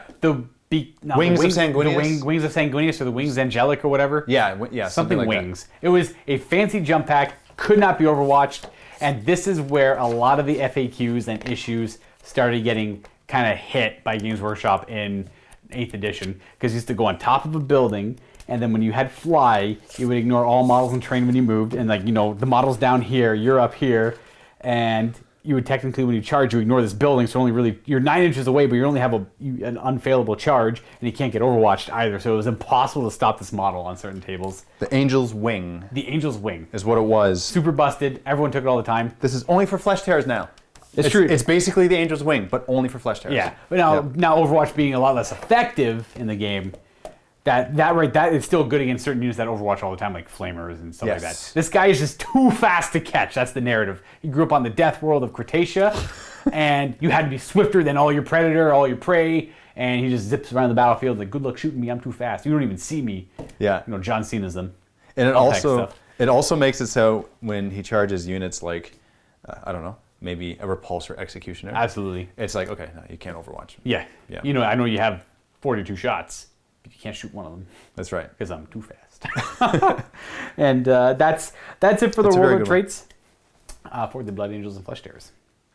Wings of Sanguinius. The Wings of Sanguinius or the Wings Angelic or whatever. Yeah, something like Wings. that. It was a fancy jump pack, could not be overwatched, and this is where a lot of the FAQs and issues started getting kind of hit by Games Workshop in 8th edition, because you used to go on top of a building, and then when you had fly, you would ignore all models and terrain when you moved, and the model's down here, you're up here, and you would technically, when you charge, you ignore this building, so you're 9 inches away, but you only have an unfailable charge, and you can't get overwatched either, so it was impossible to stop this model on certain tables. The Angel's Wing. The Angel's Wing. Is what it was. Super busted, everyone took it all the time. This is only for Flesh Tears now. It's true. It's basically the Angel's Wing, but only for Flesh Tears. Yeah, but now Overwatch being a lot less effective in the game, that is still good against certain units that Overwatch all the time, like Flamers and stuff like that. This guy is just too fast to catch. That's the narrative. He grew up on the death world of Cretaceous, and you had to be swifter than all your predator, all your prey, and he just zips around the battlefield like, good luck shooting me, I'm too fast. You don't even see me. Yeah. John Cena's them. And it also makes it so when he charges units like, I don't know, maybe a Repulsor Executioner. Absolutely. It's like, okay, no, you can't Overwatch. Yeah. I know you have 42 shots, but you can't shoot one of them. That's right. Because I'm too fast. And that's it for the Warlord traits for the Blood Angels and Flesh Tears.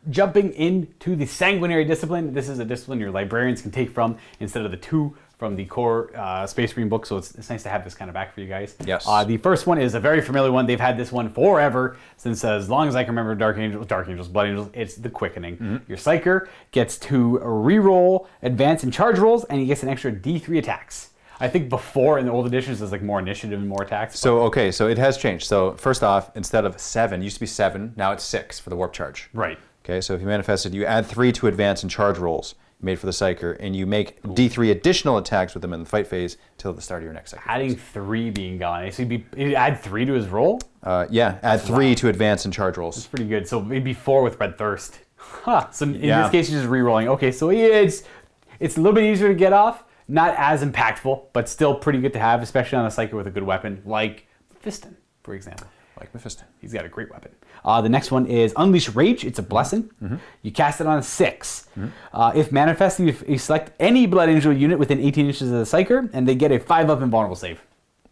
Jumping into the Sanguinary Discipline. This is a discipline your librarians can take from instead of the 2 from the core Space Marine book, so it's nice to have this kind of back for you guys. Yes. The first one is a very familiar one. They've had this one forever, since as long as I can remember Blood Angels, it's the Quickening. Your Psyker gets to reroll, advance, and charge rolls, and he gets an extra D3 attacks. I think before in the old editions there's like more initiative and more attacks. So okay, so it has changed. So first off, instead of 7, it used to be 7, now it's 6 for the warp charge. Right. Okay, so if you manifested, you add 3 to advance and charge rolls made for the Psyker, and you make D3 additional attacks with them in the fight phase till the start of your next cycle. Adding 3 being gone. So he'd add 3 to his roll? Yeah, add 3 to advance and charge rolls. That's pretty good. So maybe 4 with Red Thirst. Huh. So in Yeah. this case, you're just re-rolling. Okay, so it's a little bit easier to get off. Not as impactful, but still pretty good to have, especially on a Psyker with a good weapon, like Fiston, for example. Like Mephisto. He's got a great weapon. The next one is Unleash Rage. It's a blessing. You cast it on a 6. If manifesting, you select any Blood Angel unit within 18 inches of the Psyker, and they get a 5-up invulnerable save.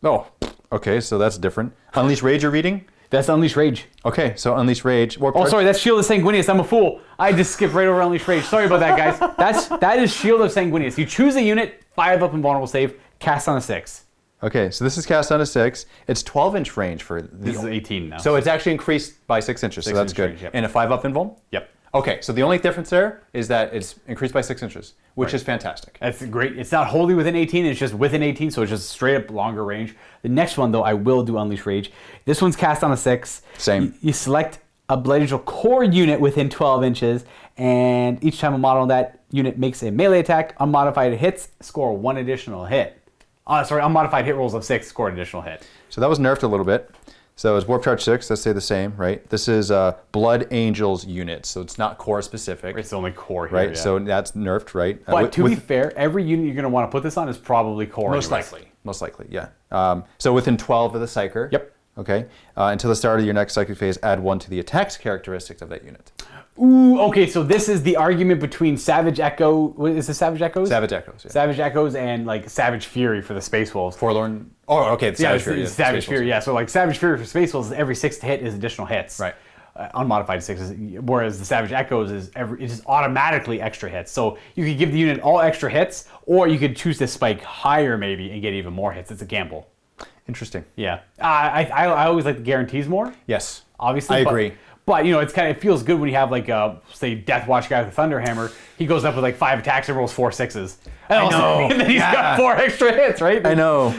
Oh, okay, so that's different. Unleash Rage you're reading? That's Unleash Rage. Okay, so Unleash Rage. Oh, sorry, that's Shield of Sanguinius. I'm a fool. I just skipped right over Unleash Rage. Sorry about that, guys. That is Shield of Sanguinius. You choose a unit, 5-up invulnerable save, cast on a 6. Okay, so this is cast on a 6. It's 12-inch range for This is 18 now. So it's actually increased by 6 inches, so that's 6-inch good. range, yep. And a 5-up invuln? Yep. Okay, so the only difference there is that it's increased by 6 inches, which is fantastic. That's great. It's not wholly within 18, it's just within 18, so it's just straight up longer range. The next one, though, I will do Unleash Rage. This one's cast on a 6. Same. You select a Blood Angel core unit within 12 inches, and each time a model on that unit makes a melee attack, unmodified hits, score 1 additional hit. Unmodified hit rolls of 6, score an additional hit. So that was nerfed a little bit. So it's Warp Charge 6, let's say the same, right? This is Blood Angels unit, so it's not core specific. It's only core here, right, yeah. so that's nerfed, right? But to be fair, every unit you're going to want to put this on is probably core. Most likely, yeah. So within 12 of the Psyker. Yep. Okay. Until the start of your next Psychic phase, add 1 to the attacks characteristics of that unit. Ooh, okay, so this is the argument between Savage Echo, what is it, Savage Echoes? Savage Echoes, yeah. Savage Echoes and like Savage Fury for the Space Wolves. Forlorn. Oh, okay, it's Savage Fury. It's Savage Fury, yeah. So like Savage Fury for Space Wolves, every 6 to hit is additional hits. Right. Unmodified 6s, whereas the Savage Echoes is it's just automatically extra hits. So you could give the unit all extra hits, or you could choose to spike higher maybe and get even more hits. It's a gamble. Interesting. Yeah. I always like the guarantees more. Yes. Obviously. I agree. But you know, it feels good when you have like say Deathwatch guy with a Thunderhammer. He goes up with like 5 attacks and rolls 4 6s. I know. And then he's got 4 extra hits, right? I know.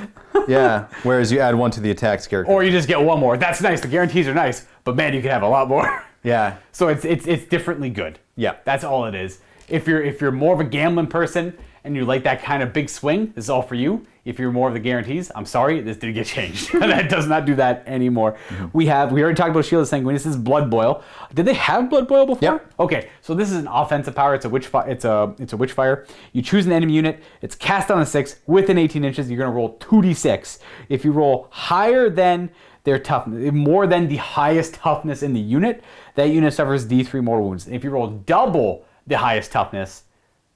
Yeah. Whereas you add 1 to the attacks character. Or you just get 1 more. That's nice. The guarantees are nice, but man, you can have a lot more. Yeah. So it's differently good. Yeah. That's all it is. If you're more of a gambling person and you like that kind of big swing, this is all for you. If you're more of the guarantees, I'm sorry, this did get changed. That does not do that anymore. We already talked about Shield of Sanguinius. This is Blood Boil. Did they have Blood Boil before? Yep. Okay, so this is an offensive power. It's a Witchfire. You choose an enemy unit. It's cast on a 6 within 18 inches. You're gonna roll 2d6. If you roll higher than their toughness, more than the highest toughness in the unit, that unit suffers D3 mortal wounds. If you roll double the highest toughness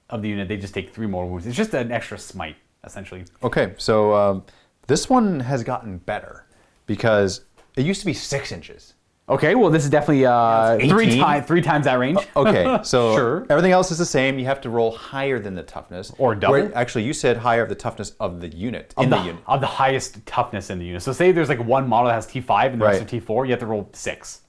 of the unit, they just take 3 mortal wounds. It's just an extra smite, essentially. Okay, so this one has gotten better because it used to be 6 inches. Okay, well, this is definitely three times that range. Okay, so Sure. everything else is the same. You have to roll higher than the toughness. Or double. Actually, you said higher of the toughness of the unit, Of the unit. the highest toughness in the unit. So say there's like one model that has T5 and the rest Right. are T4, you have to roll 6.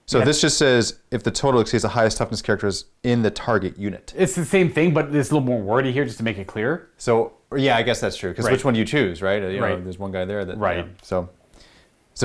So this just says if the total exceeds the highest toughness characters in the target unit. It's the same thing, but it's a little more wordy here just to make it clear. So yeah, I guess that's true. Because Right. which one do you choose, right? You know, Right. there's one guy there that. Right. So,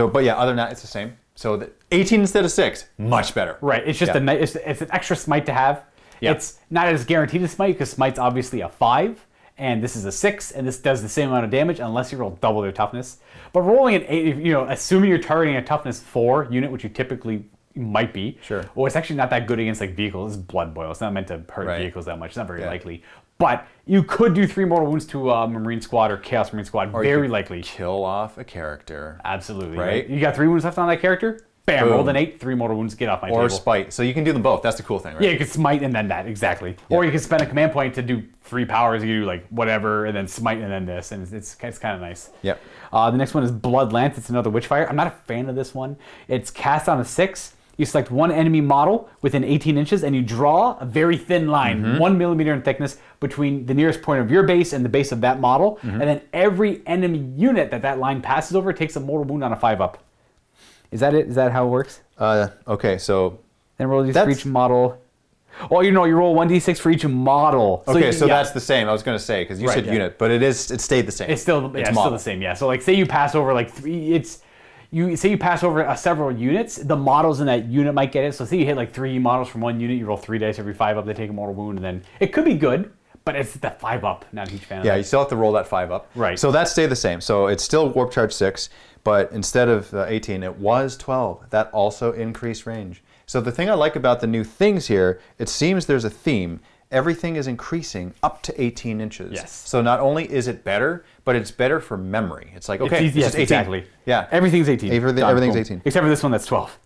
but yeah, other than that, it's the same. So the 18 instead of 6, much better. Right, it's just Yeah. it's an extra smite to have. Yeah. It's not as guaranteed as smite because smite's obviously a 5, and this is a 6, and this does the same amount of damage unless you roll double their toughness. But rolling an 8, assuming you're targeting a toughness 4 unit, which you typically might be. Sure. Well, it's actually not that good against like vehicles. It's Blood Boil. It's not meant to hurt Right. vehicles that much. It's not very Yeah. likely. But you could do 3 mortal wounds to a Marine Squad or Chaos Marine Squad. Or you Very could likely. Kill off a character. Absolutely. Right. You got 3 wounds left on that character? Bam, Boom. roll an 8, 3 mortal wounds, get off my Or table. spite. So you can do them both. That's the cool thing, right? Yeah, you could smite and then that, exactly. Or you could spend a command point to do 3 powers. You do like whatever, and then smite and then this, and it's kind of nice. Yep. The next one is Blood Lance. It's another Witchfire. I'm not a fan of this one. It's cast on a 6. You select one enemy model within 18 inches, and you draw a very thin line, 1 millimeter in thickness, between the nearest point of your base and the base of that model. And then every enemy unit that line passes over takes a mortal wound on a 5-up. Is that it? Is that how it works? Okay, so... Then roll these for each model. Oh, you roll 1d6 for each model. Okay, so that's the same. I was going to say, because you said unit, but it stayed the same. It's still the same, yeah. So, like, say you pass over, like, you pass over several units, the models in that unit might get it. So say you hit like 3 models from one unit, you roll 3 dice every 5-up, they take a mortal wound, and then it could be good, but it's the 5-up, not a huge fan of Yeah, you still have to roll that 5-up. Right. So that stayed the same. So it's still Warp Charge 6, but instead of 18, it was 12. That also increased range. So the thing I like about the new things here, it seems there's a theme. Everything is increasing up to 18 inches. Yes. So not only is it better, but it's better for memory. It's like, okay, it's 18. Exactly. Yeah. Everything's 18. Everything's 18. Except for this one that's 12.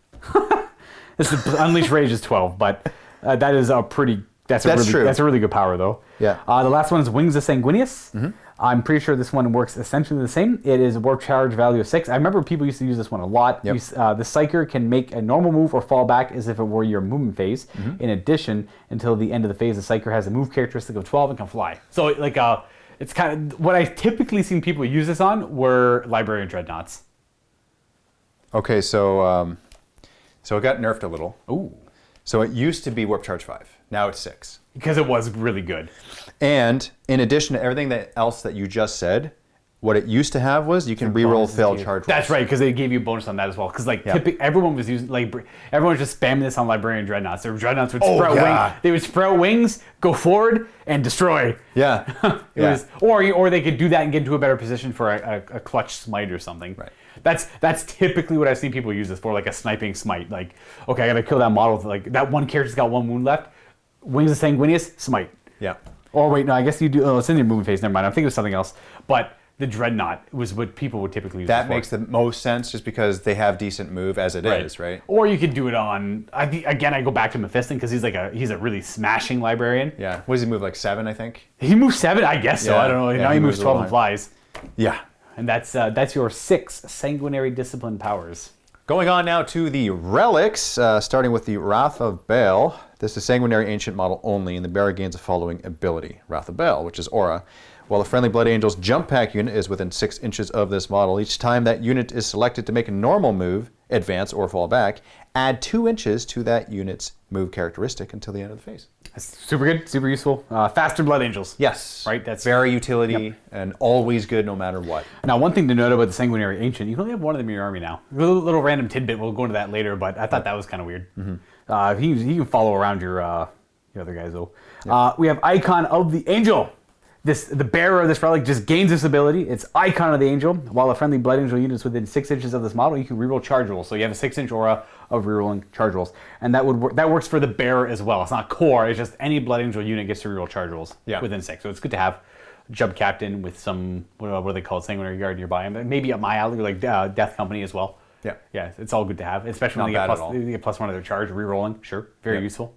This is Unleashed Rage is 12, but that is a pretty... That's a really good power, though. Yeah. The last one is Wings of Sanguinius. I'm pretty sure this one works essentially the same. It is a warp charge value of 6. I remember people used to use this one a lot. Yep. The Psyker can make a normal move or fall back as if it were your movement phase. In addition, until the end of the phase, the Psyker has a move characteristic of 12 and can fly. So, like, it's kind of... What I typically seen people use this on were Librarian Dreadnoughts. Okay, so it got nerfed a little. Ooh. So it used to be Warp Charge 5. Now it's 6. Because it was really good. And in addition to everything else that you just said, what it used to have was you can reroll failed charge rolls. That's right, because they gave you a bonus on that as well. Because everyone was using everyone was just spamming this on Librarian Dreadnoughts. Their Dreadnoughts would sprout wings. They would sprout wings, go forward, and destroy. Yeah. Or they could do that and get into a better position for a clutch smite or something. Right. That's typically what I've seen people use this for, like a sniping smite. Like, okay, I gotta kill that model. Like that one character's got 1 wound left. Wings of Sanguinius, smite. Yeah. Or wait, no, I guess you do. Oh, it's in your movement phase. Never mind. I'm thinking of something else. But the Dreadnought was what people would typically use. That makes the most sense, just because they have decent move as it is, right? Or you could do it on. I go back to Mephiston because he's a really smashing librarian. Yeah. What does he move, like 7? I think. He moves 7. I guess so. Yeah. I don't know. Yeah, now he moves 12 and flies. Yeah. And that's your 6 Sanguinary Discipline powers. Going on now to the relics, starting with the Wrath of Baal. This is Sanguinary Ancient model only, and the bearer gains the following ability. Wrath of Baal, which is Aura. While the friendly Blood Angel's jump pack unit is within 6 inches of this model, each time that unit is selected to make a normal move, advance, or fall back, add 2 inches to that unit's move characteristic until the end of the phase. That's super good, super useful. Faster Blood Angels. Yes. Right? That's very utility and always good no matter what. Now, one thing to note about the Sanguinary Ancient, you only have one of them in your army now. A little random tidbit, we'll go into that later, but I thought that was kind of weird. He can follow around your other guys, though. Yep. We have Icon of the Angel. The bearer of this relic just gains this ability. It's Icon of the Angel. While a friendly Blood Angel unit is within 6 inches of this model, you can reroll charge rolls. So you have a 6-inch aura of rerolling charge rolls. And that works for the bearer as well. It's not core, it's just any Blood Angel unit gets to reroll charge rolls within 6. So it's good to have Jump Captain with some, what do they call it, Sanguinary Guard nearby. And maybe up my alley, like Death Company as well. Yeah. Yeah, it's all good to have, especially when you get plus 1 of their charge, rerolling. Sure, very useful.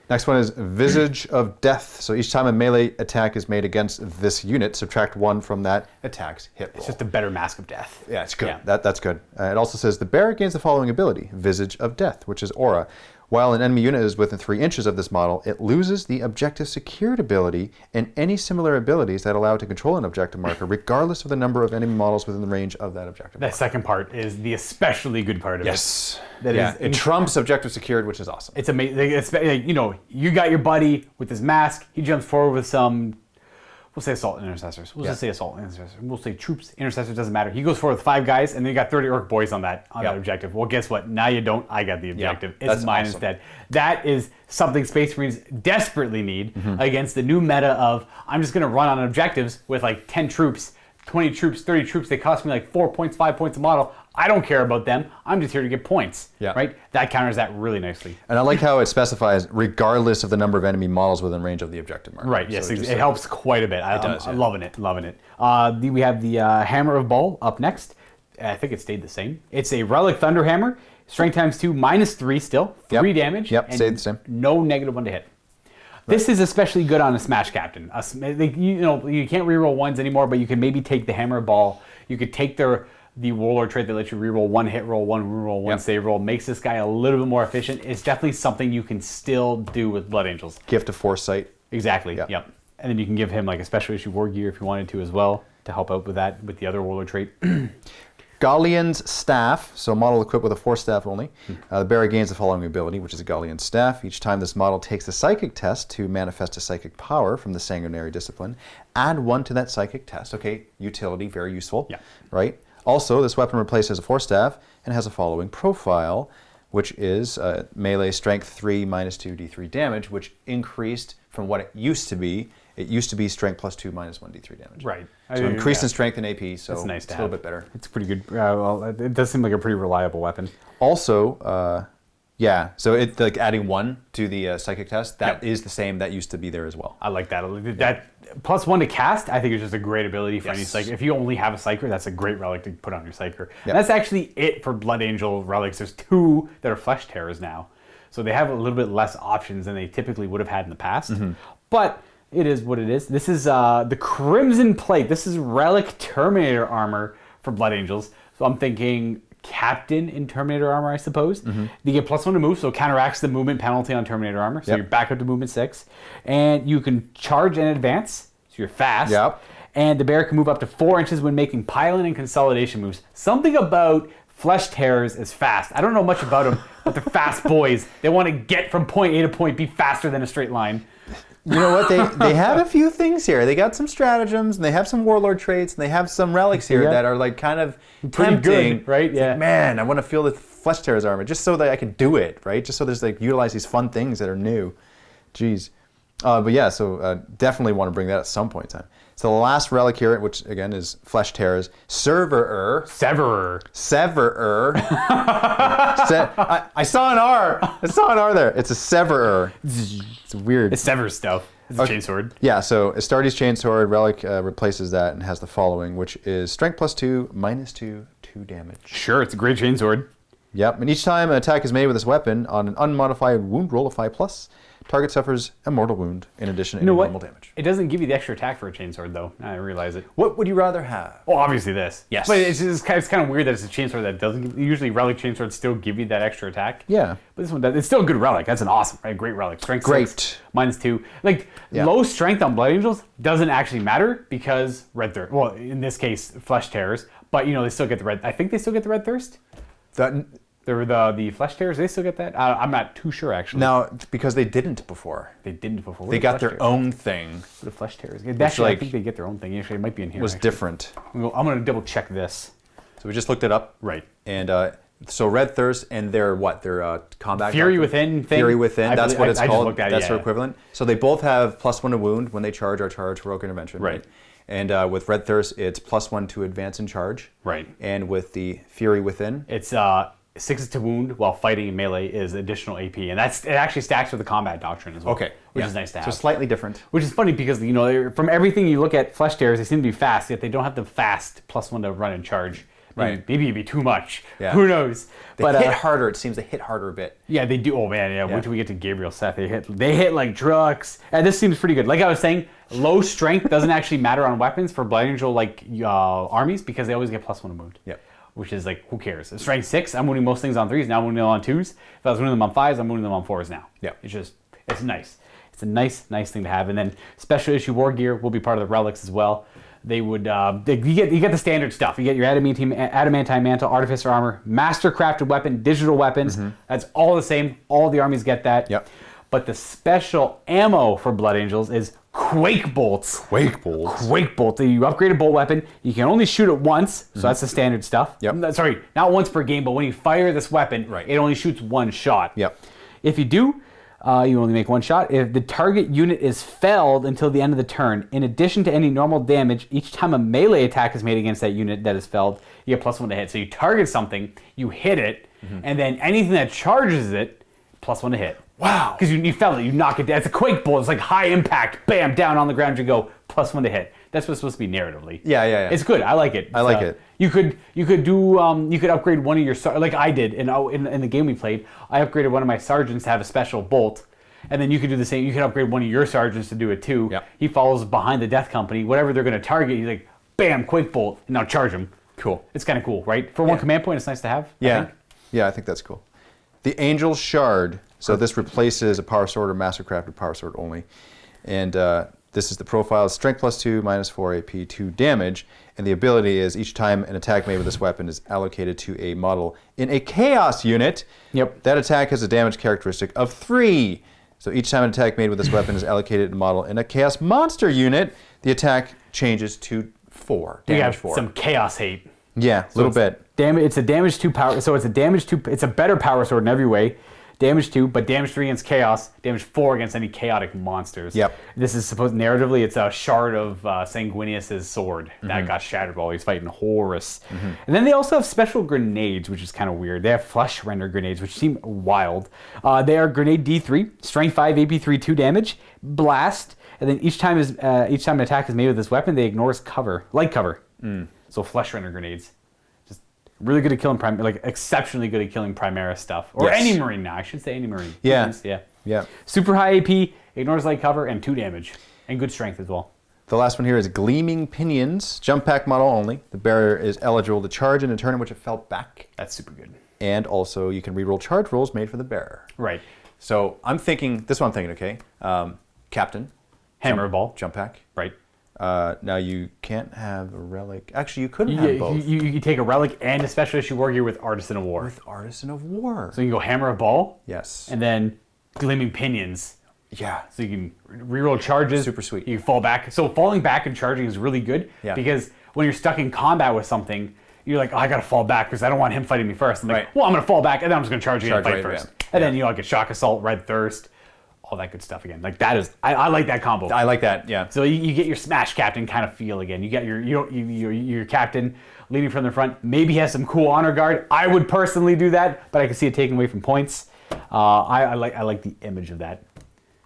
Next one is Visage of Death. So each time a melee attack is made against this unit, subtract 1 from that attack's hit roll. It's just a better Mask of Death. Yeah, it's good. Yeah. That's good. It also says the bearer gains the following ability, Visage of Death, which is Aura. While an enemy unit is within 3 inches of this model, it loses the objective secured ability and any similar abilities that allow it to control an objective marker, regardless of the number of enemy models within the range of that objective marker. That second part is the especially good part of it. Yes. It trumps objective secured, which is awesome. It's amazing. It's, you got your buddy with his mask. He jumps forward with some... We'll say assault intercessors. We'll just say assault intercessors. We'll say troops, intercessors, doesn't matter. He goes forward with 5 guys, and then you got 30 orc boys on that objective. Well, guess what? Now you don't. I got the objective. It's mine instead. That is something Space Marines desperately need against the new meta of, I'm just going to run on objectives with like 10 troops, 20 troops, 30 troops. They cost me like 4 points, 5 points a model. I don't care about them. I'm just here to get points. Yeah. Right? That counters that really nicely. And I like how it specifies regardless of the number of enemy models within range of the objective marker. Right, yes. So it helps quite a bit. I'm loving it. We have the Hammer of Baal up next. I think it stayed the same. It's a Relic Thunder Hammer. Strength times 2, -3 still. 3 damage. Yep, stayed the same. No -1 to hit. This is especially good on a Smash Captain. You can't reroll 1s anymore, but you can maybe take the Hammer of Baal. You could take the Warlord trait that lets you reroll one hit roll, one reroll, one save roll makes this guy a little bit more efficient. It's definitely something you can still do with Blood Angels. Gift of Foresight. Exactly. Yep. And then you can give him like a special issue war gear if you wanted to as well to help out with that with the other Warlord trait. Galleon's Staff, so model equipped with a Force Staff only. The bearer gains the following ability, which is a Galleon's Staff. Each time this model takes a psychic test to manifest a psychic power from the Sanguine Discipline, add 1 to that psychic test. Okay, utility, very useful. Yeah. Right? Also, this weapon replaces a Force Staff and has a following profile, which is melee strength 3 minus 2 d3 damage, which increased from what it used to be. It used to be strength plus 2 minus 1 d3 damage. Right. So increased in strength and AP, so it's nice to it's have. a little bit better. It's pretty good. Well, it does seem like a pretty reliable weapon. Also, yeah, so it's like adding 1 to the psychic test. That is the same that used to be there as well. I like that. That plus 1 to cast, I think is just a great ability for any psyker. If you only have a psyker, that's a great relic to put on your psyker. And that's actually it for Blood Angel relics. There's 2 that are Flesh Tearers now. So they have a little bit less options than they typically would have had in the past. But it is what it is. This is the Crimson Plate. This is Relic Terminator armor for Blood Angels. So I'm thinking Captain in Terminator armor, I suppose. You get +1 to move, so it counteracts the movement penalty on Terminator armor. So you're back up to movement 6. And you can charge and advance, so you're fast. And the bear can move up to 4 inches when making pylon and consolidation moves. Something about Flesh Tearers is fast. I don't know much about them, but they're fast boys. They want to get from point A to point B faster than a straight line. You know what? They have a few things here. They got some stratagems, and they have some Warlord traits, and they have some relics here that are like kind of pretty tempting. good, right? Yeah. Like, man, I want to feel the Flesh Tearers armor just so that I can do it, right? Just so there's like utilize these fun things that are new. Jeez. But yeah, so definitely want to bring that at some point in time. So the last relic here, which again is Flesh Tearers, Severer. I saw an R. I saw an R there. It's a Severer. It's weird. It severs stuff. It's a chainsword. Yeah, so Astartes Chainsword Relic replaces that and has the following, which is strength +2, -2, 2 damage. Sure, it's a great chainsword. Yep, and each time an attack is made with this weapon on an unmodified wound roll of 5+, target suffers a mortal wound in addition to any normal damage. It doesn't give you the extra attack for a chainsword, though. I realize it. What would you rather have? Well, obviously this. Yes. But it's kind of weird that it's a chainsword that doesn't give, usually relic chainswords still give you that extra attack. Yeah. But this one does. It's still a good relic. That's an awesome, right? Great relic. Strength 6, -2. Like, low strength on Blood Angels doesn't actually matter because Red Thirst. Well, in this case, Flesh Tearers. But, you know, they still get the Red. I think they still get the Red Thirst. The Flesh Tearers, they still get that? I'm not too sure, actually. No, because they didn't before. They didn't before. They got their own thing. The Flesh Tearers. Actually, I think they get their own thing. Actually, it might be in here. Was different. I'm going to double check this. So we just looked it up. Right. And so Red Thirst and their what? Their combat Fury Within thing? Fury Within, that's what it's I called. Just looked at it, that's their equivalent. So they both have +1 to wound when they charge or charge heroic intervention. Right. And with Red Thirst, it's +1 to advance and charge. Right. And with the Fury Within, it's 6 to wound while fighting in melee is additional AP, and it actually stacks with the combat doctrine as well. Okay, which is nice to have. So slightly different. Which is funny because from everything you look at, Flesh Tearers, they seem to be fast, yet they don't have the fast +1 to run and charge. Right. Maybe it'd be too much. Yeah. Who knows? They hit harder. It seems they hit harder a bit. Yeah, they do. Oh man, yeah. Wait till we get to Gabriel Seth. They hit like trucks. And this seems pretty good. Like I was saying, low strength doesn't actually matter on weapons for Blood Angel armies because they always get +1 to wound. Yep. Which is like, who cares? Strength 6, I'm wounding most things on 3s, now I'm wounding them on 2s. If I was wounding them on 5s, I'm wounding them on 4s now. Yeah. It's nice. It's a nice thing to have. And then special issue war gear will be part of the relics as well. They would, you get the standard stuff. You get your adamantine mantle, artificer armor, master crafted weapon, digital weapons. That's all the same. All the armies get that. Yep. But the special ammo for Blood Angels is Quake Bolts. Quake Bolts. Quake Bolt. You upgrade a bolt weapon. You can only shoot it once, so that's the standard stuff. Yep. Sorry, not once per game, but when you fire this weapon, Right. it only shoots 1 shot. Yep. If you do, you only make 1 shot. If the target unit is felled until the end of the turn, in addition to any normal damage, each time a melee attack is made against that unit that is felled, you get +1 to hit. So you target something, you hit it, and then anything that charges it, +1 to hit. Wow. Because you fell it, you knock it down. It's a Quake Bolt. It's like high impact. Bam, down on the ground you go. +1 to hit. That's what's supposed to be narratively. Yeah. It's good. I like it. I like it. You could upgrade one of your like I did in the game we played. I upgraded one of my sergeants to have a special bolt, and then you could do the same. You could upgrade one of your sergeants to do it too. Yep. He follows behind the Death Company. Whatever they're going to target, he's like, bam, Quake Bolt, and now charge him. Cool. It's kind of cool, right? For one command point, it's nice to have. Yeah. I think that's cool. The Angel's Shard. So this replaces a Power Sword or Mastercrafted Power Sword only. And this is the profile. Strength +2, -4 AP, 2 damage. And the ability is each time an attack made with this weapon is allocated to a model in a Chaos unit. Yep. That attack has a damage characteristic of 3. So each time an attack made with this weapon is allocated to a model in a Chaos Monster unit, the attack changes to 4. We Damage have 4. some chaos hate. Yeah, a little bit. It's a damage 2 power. So it's a better power sword in every way. Damage 2, but damage 3 against chaos. Damage 4 against any chaotic monsters. Yep. This is supposed narratively. It's a shard of Sanguinius' sword that got shattered while he's fighting Horus. And then they also have special grenades, which is kind of weird. They have flesh render grenades, which seem wild. They are grenade D3, strength 5, AP3, 2 damage, blast, and then each time an attack is made with this weapon, they ignore light cover. So flesh render grenades. Really good at killing exceptionally good at killing Primaris stuff. Or any Marine now. I should say any Marine. Yeah. Yeah. Super high AP, ignores light cover, and 2 damage. And good strength as well. The last one here is Gleaming Pinions. Jump pack model only. The bearer is eligible to charge in a turn in which it fell back. That's super good. And also you can reroll charge rolls made for the bearer. Right. So I'm thinking, this is what I'm thinking, okay? Captain. Hammer ball. Jump pack. Right. Now you can't have a relic. Actually, you couldn't have both. You take a relic and a special issue wargear with Artisan of War. With Artisan of War. So you can go Hammer of Ball. Yes. And then Gleaming Pinions. Yeah. So you can reroll charges. Super sweet. You can fall back. So falling back and charging is really good. Yeah. Because when you're stuck in combat with something, you're like, oh, I got to fall back because I don't want him fighting me first. I'm like, well, I'm going to fall back and then I'm just going to charge you and fight first. And then, get Shock Assault, Red Thirst, all that good stuff again. Like that is, I like that combo. I like that, yeah. So you get your Smash Captain kind of feel again. You get your Captain leading from the front. Maybe he has some cool honor guard. I would personally do that, but I can see it taken away from points. I like the image of that.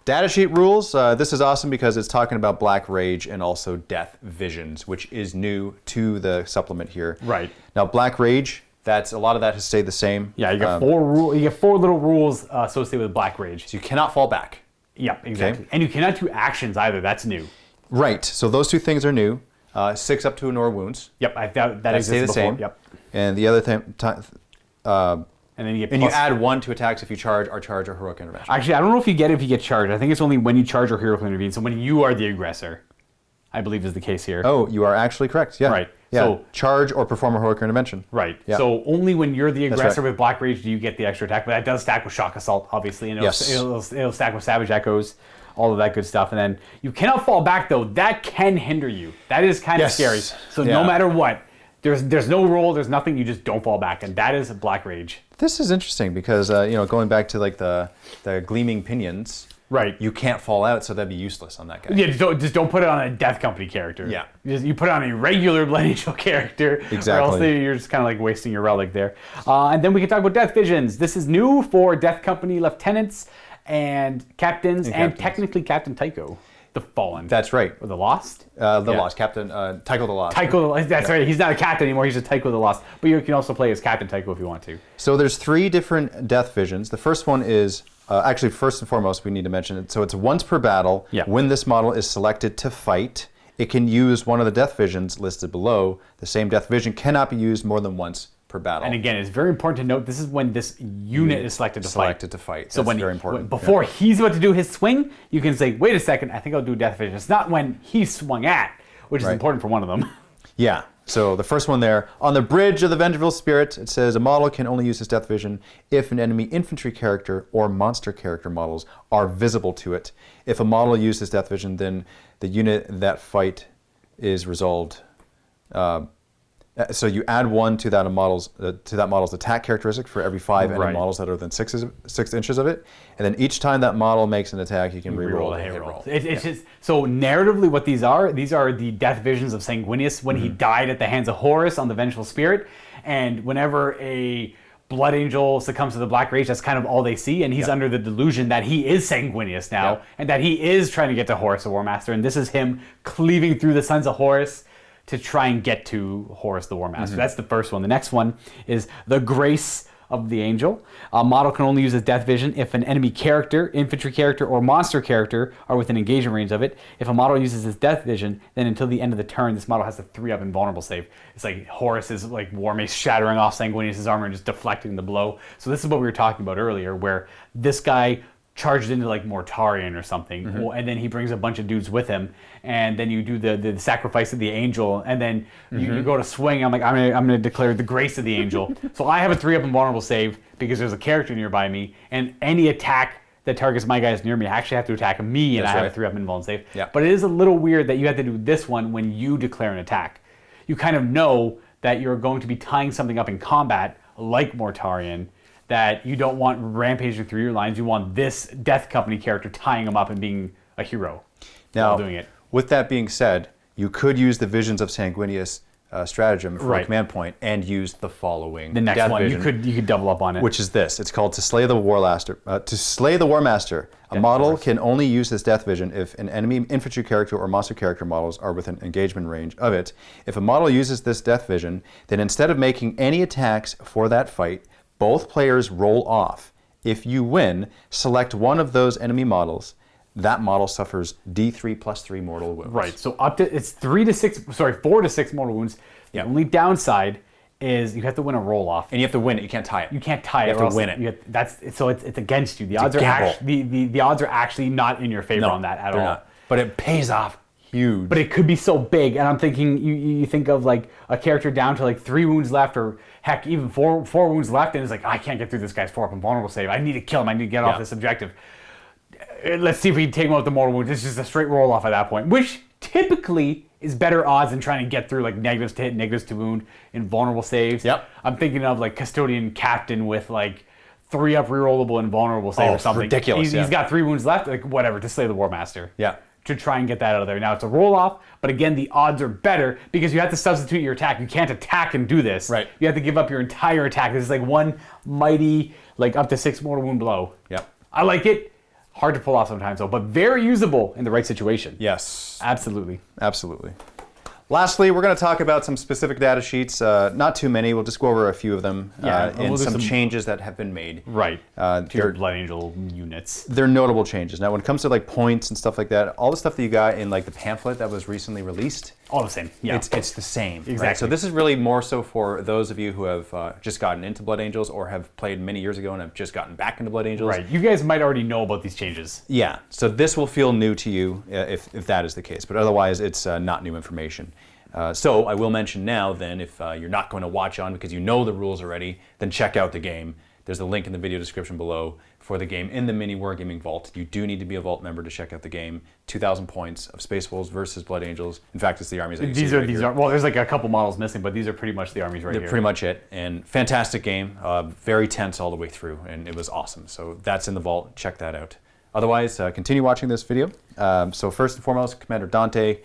Datasheet Rules. This is awesome because it's talking about Black Rage and also Death Visions, which is new to the supplement here. Right. Now, Black Rage, a lot of that has stayed the same. Yeah, you get you get 4 little rules associated with Black Rage. So you cannot fall back. Yep, exactly. Okay. And you cannot do actions either. That's new. Right. So those 2 things are new. 6 up to ignore wounds. Yep, that exists stay the before. Same. Yep. And the other thing, and then you get you add 1 to attacks if you charge or heroic intervention. Actually, I don't know if you get it if you get charged. I think it's only when you charge or heroic intervene. So when you are the aggressor, I believe is the case here. Oh, you are actually correct. Yeah. Right. Yeah. So charge or perform a heroic intervention. Right. Yeah. So only when you're the aggressor with Black Rage do you get the extra attack, but that does stack with Shock Assault, obviously, and it'll stack with Savage Echoes, all of that good stuff. And then you cannot fall back though. That can hinder you. That is kind of scary. So no matter what, there's no roll, there's nothing. You just don't fall back, and that is Black Rage. This is interesting because going back to like the Gleaming Pinions. Right. You can't fall out, so that'd be useless on that guy. Yeah, just don't put it on a Death Company character. Yeah. You put it on a regular Blood Angel character. Exactly. Or else you're just kind of like wasting your relic there. And then we can talk about Death Visions. This is new for Death Company lieutenants and captains, and technically Captain Tycho, the Fallen. That's right. Or the Lost? Lost. Captain Tycho the Lost. Tycho, that's right. He's not a captain anymore. He's just Tycho the Lost. But you can also play as Captain Tycho if you want to. So there's 3 different Death Visions. The first one is... actually, first and foremost, we need to mention it. So it's once per battle. Yeah. When this model is selected to fight, it can use one of the Death Visions listed below. The same Death Vision cannot be used more than once per battle. And again, it's very important to note this is when this unit is selected to fight. So that's very important. Before he's about to do his swing, you can say, wait a second, I think I'll do Death Vision. It's not when he's swung at, which is important for one of them. Yeah. So the first one there, on the bridge of the Vengeful Spirit, it says a model can only use his Death Vision if an enemy infantry character or monster character models are visible to it. If a model uses Death Vision, then the unit that fight is resolved. So you add 1 to that model's attack characteristic for every 5 enemy models that are within 6 inches of it, and then each time that model makes an attack, you can reroll a hit roll. It's just so narratively what these are the Death Visions of Sanguinius when he died at the hands of Horus on the Vengeful Spirit, and whenever a Blood Angel succumbs to the Black Rage, that's kind of all they see, and he's under the delusion that he is Sanguinius now, and that he is trying to get to Horus the War Master, and this is him cleaving through the Sons of Horus to try and get to Horus the War Master. That's the first one. The next one is the Grace of the Angel. A model can only use its death vision if an enemy character, infantry character, or monster character are within engagement range of it. If a model uses its death vision, then until the end of the turn, this model has a 3-up invulnerable save. It's like Horus's like War Mace shattering off Sanguinius' armor and just deflecting the blow. So this is what we were talking about earlier, where this guy charged into like Mortarion or something, and then he brings a bunch of dudes with him, and then you do the sacrifice of the Angel, and then you go to swing. I'm like, I'm gonna declare the grace of the Angel. So I have a 3-up invulnerable save because there's a character nearby me, and any attack that targets my guys near me, I actually have to attack me, and I have a 3-up invulnerable save. Yeah. But it is a little weird that you have to do this one when you declare an attack. You kind of know that you're going to be tying something up in combat, like Mortarion, that you don't want rampaging through your lines. You want this Death Company character tying them up and being a hero while doing it. With that being said, you could use the Visions of Sanguinius stratagem for a command point and use the following. The next Death one, Vision, you could double up on it. which is this. It's called To Slay the Warmaster. A model can only use this Death Vision if an enemy infantry character or monster character models are within engagement range of it. If a model uses this Death Vision, then instead of making any attacks for that fight, both players roll off. If you win, select one of those enemy models. That model suffers D3 plus 3 mortal wounds. Right. So up to it's 4 to 6 mortal wounds. The only downside is you have to win a roll off. And you have to win it. You can't tie it. You can't tie it. You have to win it. It's against you. The odds are actually the odds are actually not in your favor on that at all. Not. But it pays off huge. But it could be so big, and I'm thinking you think of like a character down to like 3 wounds left, or heck, even four wounds left, and it's like I can't get through this guy's 4-up invulnerable save. I need to kill him. I need to get off this objective. Let's see if we can take him out with the mortal wounds. It's just a straight roll off at that point, which typically is better odds than trying to get through like negatives to hit, negatives to wound, invulnerable saves. Yep. I'm thinking of like Custodian Captain with like 3-up rerollable invulnerable save or something. Ridiculous. He's got 3 wounds left, like whatever, to slay the War Master. Yeah. To try and get that out of there. Now it's a roll off, but again, the odds are better because you have to substitute your attack. You can't attack and do this. Right. You have to give up your entire attack. This is like one mighty, like up to 6 mortal wound blow. Yep. I like it. Hard to pull off sometimes though, but very usable in the right situation. Yes. Absolutely. Absolutely. Lastly, we're going to talk about some specific data sheets. Not too many. We'll just go over a few of them and we'll do some changes that have been made. Right. To your They're, Blood Angel units. they're notable changes. Now, when it comes to like points and stuff like that, all the stuff that you got in like the pamphlet that was recently released, All the same. Yeah. it's the same. Exactly. Right? So this is really more so for those of you who have just gotten into Blood Angels or have played many years ago and have just gotten back into Blood Angels. Right. You guys might already know about these changes. Yeah. So this will feel new to you if that is the case. But otherwise, it's not new information. So I will mention now then, if you're not going to watch on because you know the rules already, then check out the game. There's a link in the video description below for the game in the MiniWarGaming Vault. You do need to be a Vault member to check out the game. 2,000 points of Space Wolves versus Blood Angels. In fact, it's the armies that you see right here. Well, there's like a couple models missing, but these are pretty much the armies right here. They're pretty much it. And fantastic game. Very tense all the way through, and it was awesome. So that's in the Vault. Check that out. Otherwise, continue watching this video. So first and foremost, Commander Dante.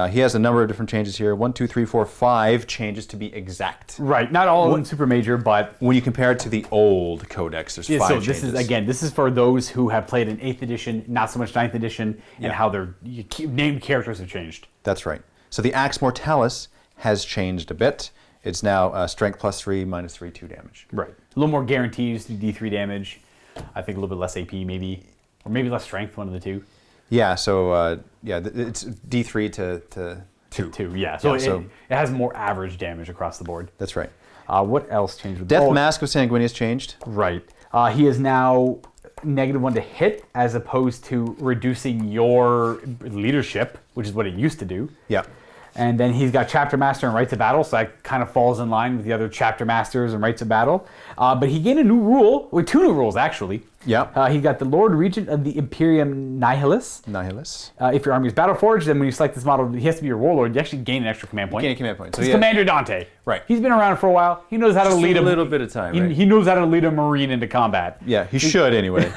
He has a number of different changes here. 1, 2, 3, 4, 5 changes to be exact. Right. Not all of them super major, but when you compare it to the old Codex, there's 5 changes. So this is for those who have played in 8th edition, not so much 9th edition, and how their named characters have changed. That's right. So the Axe Mortalis has changed a bit. It's now strength plus 3, minus 3, 2 damage. Right. A little more guarantees to D3 damage. I think a little bit less AP maybe, or maybe less strength, one of the two. Yeah, so it's D3 to 2. 2, yeah. So, it has more average damage across the board. That's right. What else changed? With Death Mask of Sanguinius changed. Right. He is now -1 to hit as opposed to reducing your leadership, which is what it used to do. Yeah. And then he's got Chapter Master and Rights of Battle, so that kind of falls in line with the other Chapter Masters and Rights of Battle. But he gained a new rule, or 2 new rules actually. Yeah. He got the Lord Regent of the Imperium Nihilus. If your army is battle forged, then when you select this model, he has to be your warlord. You actually gain an extra command point. Gain a command point. So he's Commander Dante. Right. He's been around for a while. He knows how to lead a little bit of time. He knows how to lead a Marine into combat. Yeah, he should anyway.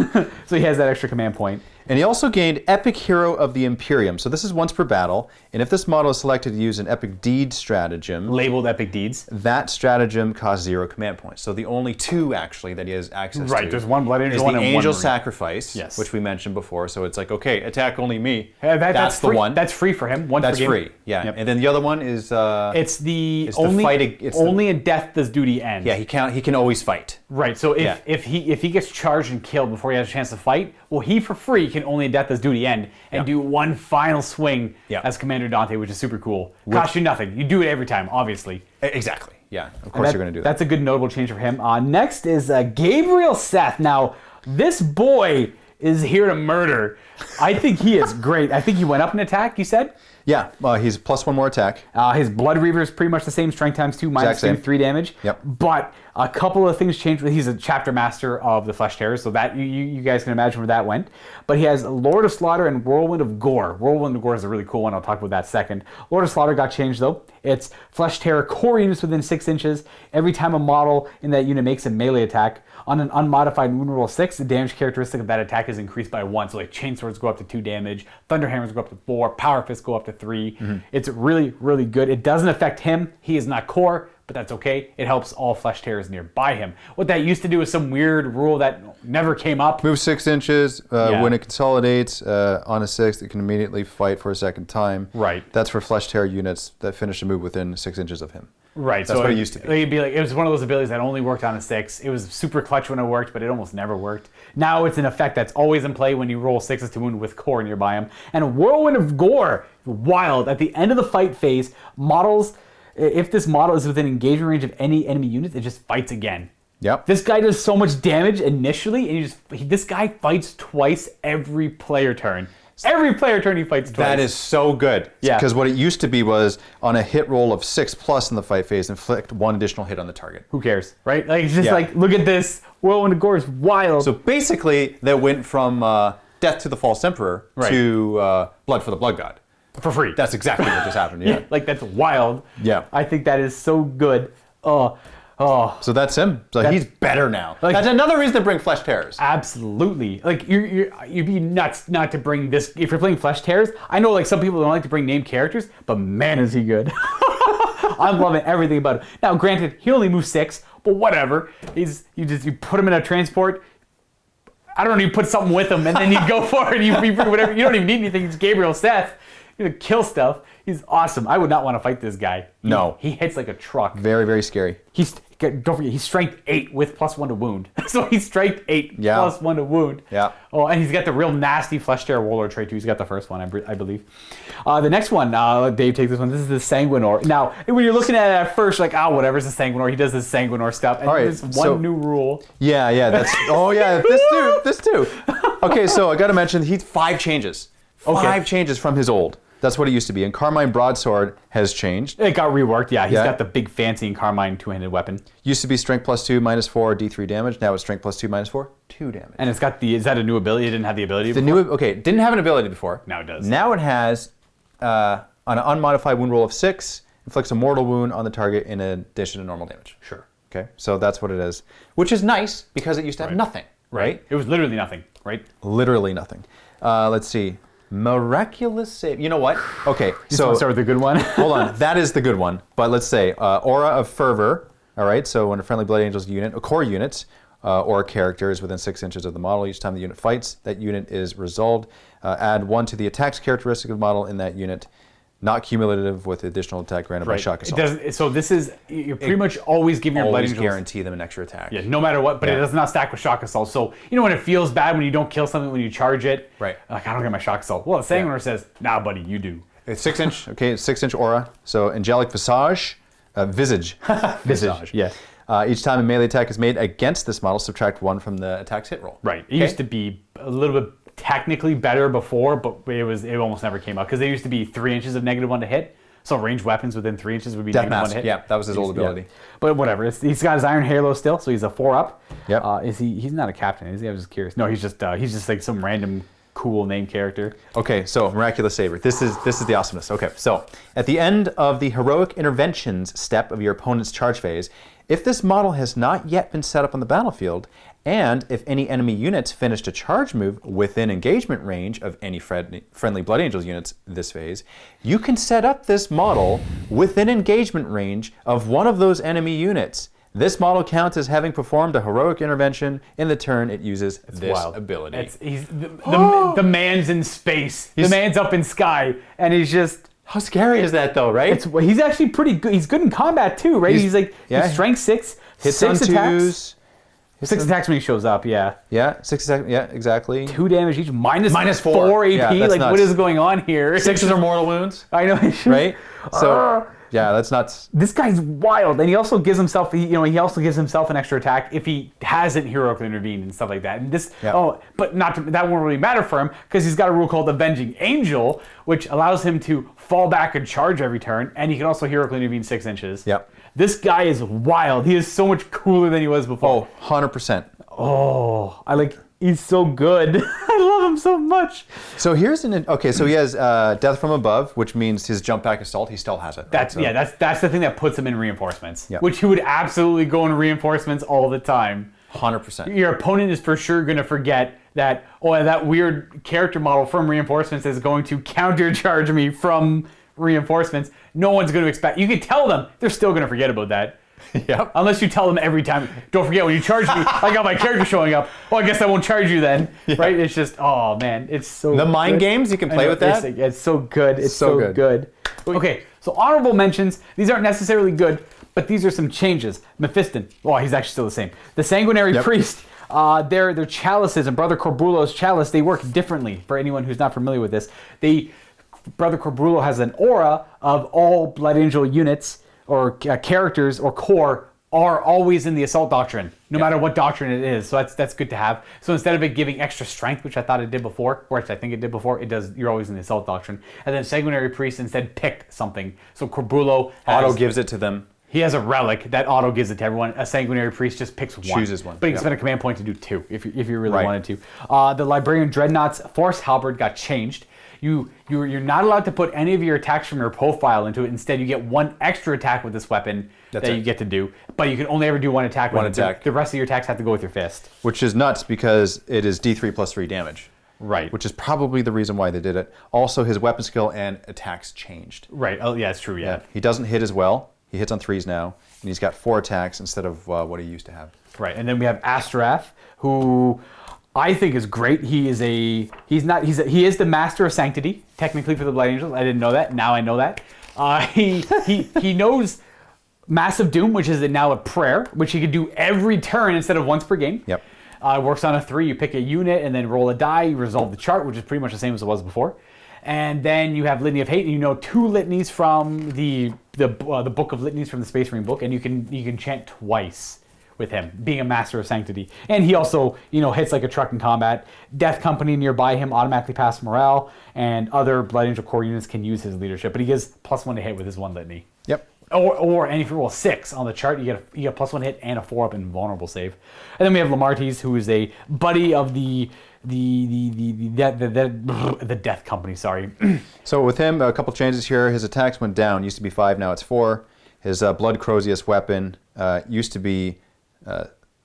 So he has that extra command point. And he also gained Epic Hero of the Imperium. So this is once per battle, and if this model is selected to use an Epic Deed stratagem, Labeled Epic Deeds. that stratagem costs 0 command points. So the only 2 actually that he has access to. Right, there's one Blood Angel, is one the and one Angel Marine. Sacrifice, Yes. which we mentioned before. So it's like, okay, attack only me. That's the free. one. That's free for him. One That's per game. free. Yeah. Yep. And then the other one is It's the It's the only fight- it's the- only in death does duty end. yeah, he can always fight. Right. So Yeah. if he gets charged and killed before he has a chance to fight, well, he for free can only in death does duty end and do one final swing Yeah. as Commander Dante, which is super cool. Costs you nothing. You do it every time, obviously. Exactly. Yeah. Of course you're going to do that. That's a good notable change for him. Next is Gabriel Seth. Now, this boy is here to murder. I think he is great. I think he went up in attack, you said? Yeah. He's +1 more attack. His Blood Reaver is pretty much the same, strength times 2, minus Exact 2, same. 3 damage. Yep. But a couple of things changed. He's a chapter master of the Flesh Terrors, so that you guys can imagine where that went. But he has Lord of Slaughter and Whirlwind of Gore. Whirlwind of Gore is a really cool one. I'll talk about that second. Lord of Slaughter got changed though. It's Flesh Terror core units within 6 inches. Every time a model in that unit makes a melee attack on an unmodified wound roll 6, the damage characteristic of that attack is increased by 1. So like chainswords go up to 2 damage, thunderhammers go up to 4, power fists go up to 3. It's really, really good. It doesn't affect him. He is not core, but that's okay. It helps all Flesh Terrors nearby him. What that used to do is some weird rule that never came up. Move 6 inches. Yeah. When it consolidates on a 6th, it can immediately fight for a second time. Right. That's for Flesh Terror units that finish a move within 6 inches of him. Right, That's so what it used to be. It'd be like it was one of those abilities that only worked on a 6. It was super clutch when it worked, but it almost never worked. Now it's an effect that's always in play when you roll 6s to wound with core nearby him. And Whirlwind of Gore, wild. At the end of the fight phase, if this model is within engagement range of any enemy units, it just fights again. Yep. This guy does so much damage initially, and this guy fights twice every player turn. Every player turn he fights twice. That is so good. Yeah. Because what it used to be was on a hit roll of 6+ in the fight phase, inflict 1 additional hit on the target. Who cares, right? Like it's just Yeah. like, look at this. Whirlwind of Gore is wild. So basically, that went from Death to the False Emperor Right. to Blood for the Blood God. for free. That's exactly what just happened. Yeah. Like that's wild. Yeah. I think that is so good. Oh, So that's him. So he's better now. Like- That's another reason to bring Flesh Terrors. absolutely. Like you'd be nuts not to bring this if you're playing Flesh Terrors. I know like some people don't like to bring named characters, but man is he good. I'm loving everything about him. Now, granted, he only moves 6, but whatever. You put him in a transport. I don't know. You put something with him, and then you go for it. You bring whatever. You don't even need anything. It's Gabriel Seth. You're gonna kill stuff. He's awesome. I would not want to fight this guy. No. He hits like a truck. Very, very scary. Don't forget, he's strength 8 with +1 to wound. So he's strength 8 Yeah. +1 to wound. Yeah. Oh, and he's got the real nasty Flesh Terror Warlord trait too. He's got the first one, I believe. The next one, Dave, take this one. This is the Sanguinor. Now, when you're looking at it at first, you're like, whatever, it's the Sanguinor. He does this Sanguinor stuff. And All right, there's one so- new rule. Yeah, that's. Oh, yeah, this too. Okay, so I got to mention, he's 5 changes. 5 changes from his old. That's what it used to be. And Carmine Broadsword has changed. It got reworked, yeah. He's Yeah. got the big fancy Carmine 2-handed weapon. Used to be strength +2, -4, D3 damage. Now it's strength +2, -4, 2 damage. And it's got is that a new ability? It didn't have the ability The before? new, okay, it didn't have an ability before. Now it does. Now it has, on an unmodified wound roll of 6, inflicts a mortal wound on the target in addition to normal damage. Sure. Okay, so that's what it is. Which is nice because it used to have nothing, right? It was literally nothing, right? Literally nothing. Let's see. Miraculous save. You know what? Okay, So so start with the good one. hold on. That is the good one. But let's say Aura of Fervor. All right, so when a friendly Blood Angels unit, a core unit, or a character is within 6 inches of the model, each time the unit fights, that unit is resolved. Add 1 to the attack's characteristic of the model in that unit, not cumulative with additional attack granted by shock It assault. doesn't, so this is, you're pretty much always giving your Blood Always Angels guarantee them an extra attack. Yeah, no matter what, but it Yeah. does not stack with shock assault. So, you know when it feels bad when you don't kill something when you charge it? Right. Like, I don't get my shock assault. Well, the Sanguinor says, nah, buddy, you do. It's 6 inch. Okay, it's 6 inch aura. So angelic visage, visage. Visage, yeah. Each time a melee attack is made against this model, subtract 1 from the attack's hit roll. Right. It used to be a little bit technically better before, but it almost never came out because there used to be 3 inches of -1 to hit. So ranged weapons within 3 inches would be Death -1 Mask, to hit. yeah, that was his old ability. Yeah. But whatever. He's got his Iron Halo still, so he's a 4-up. Yep. He's not a captain, is he? I was just curious. No, he's just like some random cool name character. Okay, so Miraculous Saber. This is the awesomeness. Okay, so at the end of the Heroic Interventions step of your opponent's charge phase, If this model has not yet been set up on the battlefield, and if any enemy units finished a charge move within engagement range of any friendly Blood Angels units this phase, you can set up this model within engagement range of one of those enemy units. This model counts as having performed a heroic intervention in the turn it uses this ability. The man's in space. The man's up in sky, and he's just... How scary is that, though, right? He's actually pretty good. He's good in combat, too, right? He's strength 6, hits 6 on attacks. Twos. 6 attacks when he shows up, yeah. Yeah, 6 attacks, yeah, exactly. 2 damage each, minus 4 AP. Yeah, that's like, nuts. what is going on here? 6s are mortal wounds. I know. Right? So, yeah, that's nuts. This guy's wild, and he also gives himself, he also gives himself an extra attack if he hasn't heroically intervened and stuff like that. And this, that won't really matter for him because he's got a rule called Avenging Angel, which allows him to fall back and charge every turn, and he can also heroically intervene 6 inches. Yep. This guy is wild. He is so much cooler than he was before. Oh, 100%. Oh, he's so good. I love him so much. So here's so he has Death from Above, which means his jump back assault, he still has it. That's the thing that puts him in reinforcements, Yep. which he would absolutely go in reinforcements all the time. 100%. Your opponent is for sure going to forget that, that weird character model from reinforcements is going to countercharge me from reinforcements. No one's going to expect. You can tell them, they're still going to forget about that. Yep. Unless you tell them every time, don't forget when you charge me, I got my character showing up. Well, I guess I won't charge you then, right? It's just, oh man, it's so The mind good. games, you can play with that. It's so good. It's so good. Okay, so honorable mentions. These aren't necessarily good, but these are some changes. Mephiston, he's actually still the same. The Sanguinary Priest, their chalices and Brother Corbulo's chalice, they work differently for anyone who's not familiar with this. Brother Corbulo has an aura of all Blood Angel units or characters or core are always in the assault doctrine, no matter what doctrine it is. So that's good to have. So instead of it giving extra strength, which I thought it did before, or I think it did before, it does. You're always in the assault doctrine. And then Sanguinary Priest instead picked something. So Corbulo Auto gives it to them. He has a relic that auto gives it to everyone. A Sanguinary Priest just picks one. Chooses one. But you can spend a command point to do 2 if you really wanted to. The Librarian Dreadnought's Force Halberd got changed. You're not allowed to put any of your attacks from your profile into it. Instead, you get 1 extra attack with this weapon you get to do. But you can only ever do 1 attack with it. The rest of your attacks have to go with your fist. Which is nuts because it is D3 plus 3 damage. Right. Which is probably the reason why they did it. Also, his weapon skill and attacks changed. Right. Oh, yeah, it's true, yeah. He doesn't hit as well. He hits on 3s now. And he's got 4 attacks instead of what he used to have. Right. And then we have Astrath, who I think is great. He is the Master of Sanctity, technically, for the Blood Angels. I didn't know that. Now I know that. He knows Massive Doom, which is now a prayer, which he could do every turn instead of once per game. Yep. Works on a 3. You pick a unit and then roll a die. You resolve the chart, which is pretty much the same as it was before. And then you have Litany of Hate, and you know 2 litanies from the Book of Litanies from the Space Marine book, and you can chant twice with him, being a Master of Sanctity. And he also, hits like a truck in combat. Death Company nearby him automatically pass morale, and other Blood Angel core units can use his leadership. But he gives +1 to hit with his 1 litany. Yep. And if you roll 6 on the chart, you get +1 hit and a 4 up in vulnerable save. And then we have Lamartes, who is a buddy of the Death Company. Sorry. So with him, a couple changes here. His attacks went down. Used to be 5, now it's 4. His Blood Crozius weapon used to be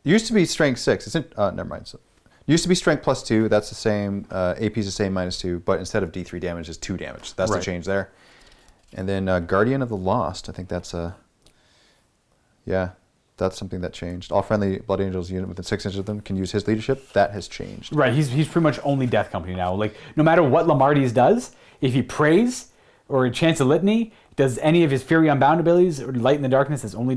strength 6. It's never mind. So, used to be strength +2. That's the same. AP is the same -2, but instead of D3 damage, it's 2 damage. That's the change there. And then Guardian of the Lost. I think that's that's something that changed. All friendly Blood Angels unit within 6 inches of them can use his leadership. That has changed. Right. He's pretty much only Death Company now. Like no matter what Lamartes does, if he prays or chants a litany, does any of his Fury Unbound abilities or Light in the Darkness, it's only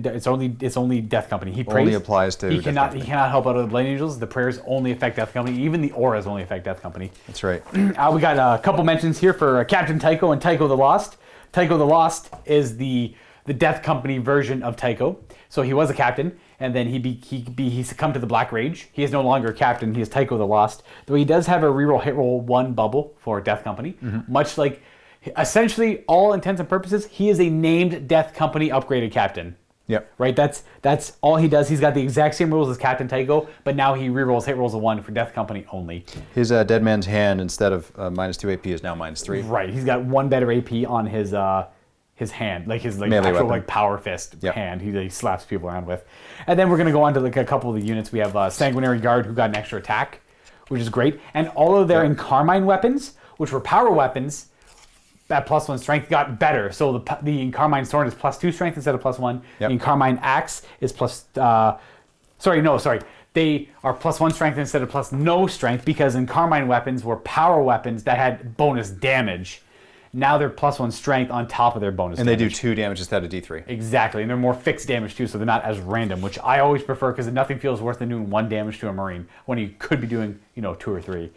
Death Company. He prays. Only applies to He cannot help out of the Blood Angels. The prayers only affect Death Company. Even the auras only affect Death Company. That's right. We got a couple mentions here for Captain Tycho and Tycho the Lost. Tycho the Lost is the Death Company version of Tycho. So he was a captain, and then he succumbed to the Black Rage. He is no longer a captain. He is Tycho the Lost. Though he does have a reroll hit roll 1 bubble for Death Company, much like essentially all intents and purposes, he is a named Death Company upgraded captain. Yep. Right. That's all he does. He's got the exact same rules as Captain Tycho, but now he rerolls hit rolls of 1 for Death Company only. His Dead Man's Hand instead of -2 AP is now -3. Right. He's got 1 better AP on his his hand, like his Melee actual weapon. like power fist Yep. hand. He slaps people around with. And then we're gonna go on to like a couple of the units. We have Sanguinary Guard, who got an extra attack, which is great, and all of their Encarmine weapons, which were power weapons, at +1 strength, got better. So the Encarmine Sword is +2 strength instead of +1. Yep. The Encarmine Axe is They are +1 strength instead of +no strength, because Encarmine weapons were power weapons that had bonus damage. Now they're +1 strength on top of their bonus And damage. they do 2 damage instead of D3. Exactly, and they're more fixed damage too, so they're not as random, which I always prefer, because nothing feels worse than doing 1 damage to a Marine when you could be doing, 2 or 3.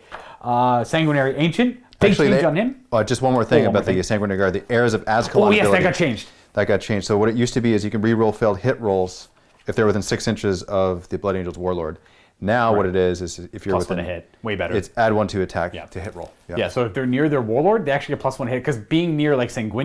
Sanguinary Ancient, big change on him. Just one more thing one more about the thing. Sanguinary Guard, the Heirs of Azkaban Oh yes, that ability. got changed. That got changed. So what it used to be is you can reroll failed hit rolls if they're within 6 inches of the Blood Angel's Warlord. Now what it is if you're +1 within to hit, way better. It's add 1 to attack Yeah. to hit roll. Yeah, so if they're near their Warlord, they actually get +1 hit, because being near like Commander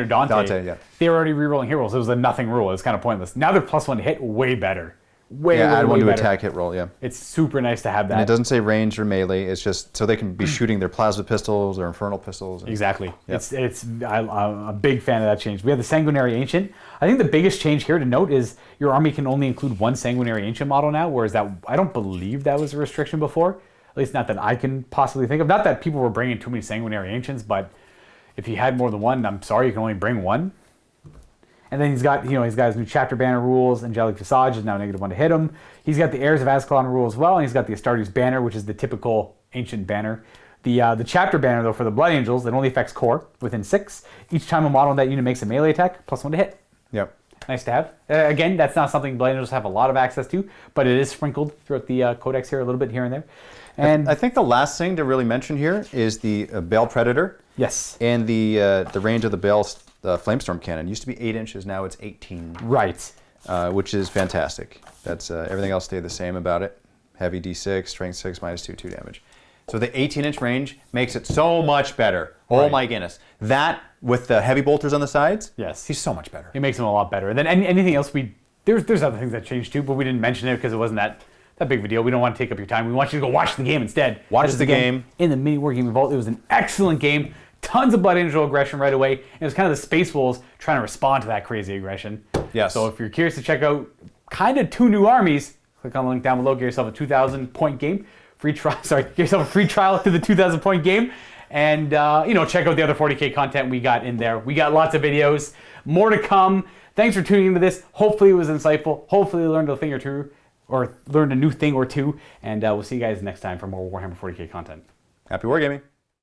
Dante, they were already rerolling hit rolls. It was a nothing rule. It was kind of pointless. Now they're +1 to hit, way better. Way add 1 to better. attack hit roll. Yeah. It's super nice to have that. And it doesn't say range or melee. It's just so they can be shooting their plasma pistols or infernal pistols. Exactly. Yep. I'm a big fan of that change. We have the Sanguinary Ancient. I think the biggest change here to note is your army can only include 1 Sanguinary Ancient model now, whereas that I don't believe that was a restriction before. At least not that I can possibly think of. Not that people were bringing too many Sanguinary Ancients, but if you had more than 1, I'm sorry, you can only bring 1. And then he's got his new chapter banner rules. Angelic Visage is now -1 to hit him. He's got the Heirs of Azkaban rule as well, and he's got the Astartes banner, which is the typical ancient banner. The chapter banner, though, for the Blood Angels, it only affects core within 6. Each time a model in that unit makes a melee attack, +1 to hit. Yep. Nice to have. Again, that's not something Blood Angels have a lot of access to, but it is sprinkled throughout the Codex here a little bit here and there. And I think the last thing to really mention here is the Bale Predator. yes, And the range of the Bale Flamestorm Cannon. Used to be 8 inches, now it's 18. right. Which is fantastic. That's everything else stayed the same about it. Heavy D6, strength 6, -2, 2 damage. So the 18-inch range makes it so much better. Oh Right. my goodness. That with the heavy bolters on the sides, Yes. he's so much better. It makes them a lot better. And then anything else there's other things that changed too, but we didn't mention it because it wasn't that big of a deal. We don't want to take up your time. We want you to go watch the game instead. Watch Because the again, game. in the MiniWarGaming Vault. It was an excellent game. Tons of Blood Angel aggression right away. And it was kind of the Space Wolves trying to respond to that crazy aggression. Yes. So if you're curious to check out kind of 2 new armies, click on the link down below. Get yourself a 2,000 point game. Get yourself a free trial to the 2,000 point game. And, check out the other 40K content we got in there. We got lots of videos. More to come. Thanks for tuning into this. Hopefully it was insightful. Hopefully you learned a thing or two, or learned a new thing or two. And we'll see you guys next time for more Warhammer 40K content. Happy wargaming.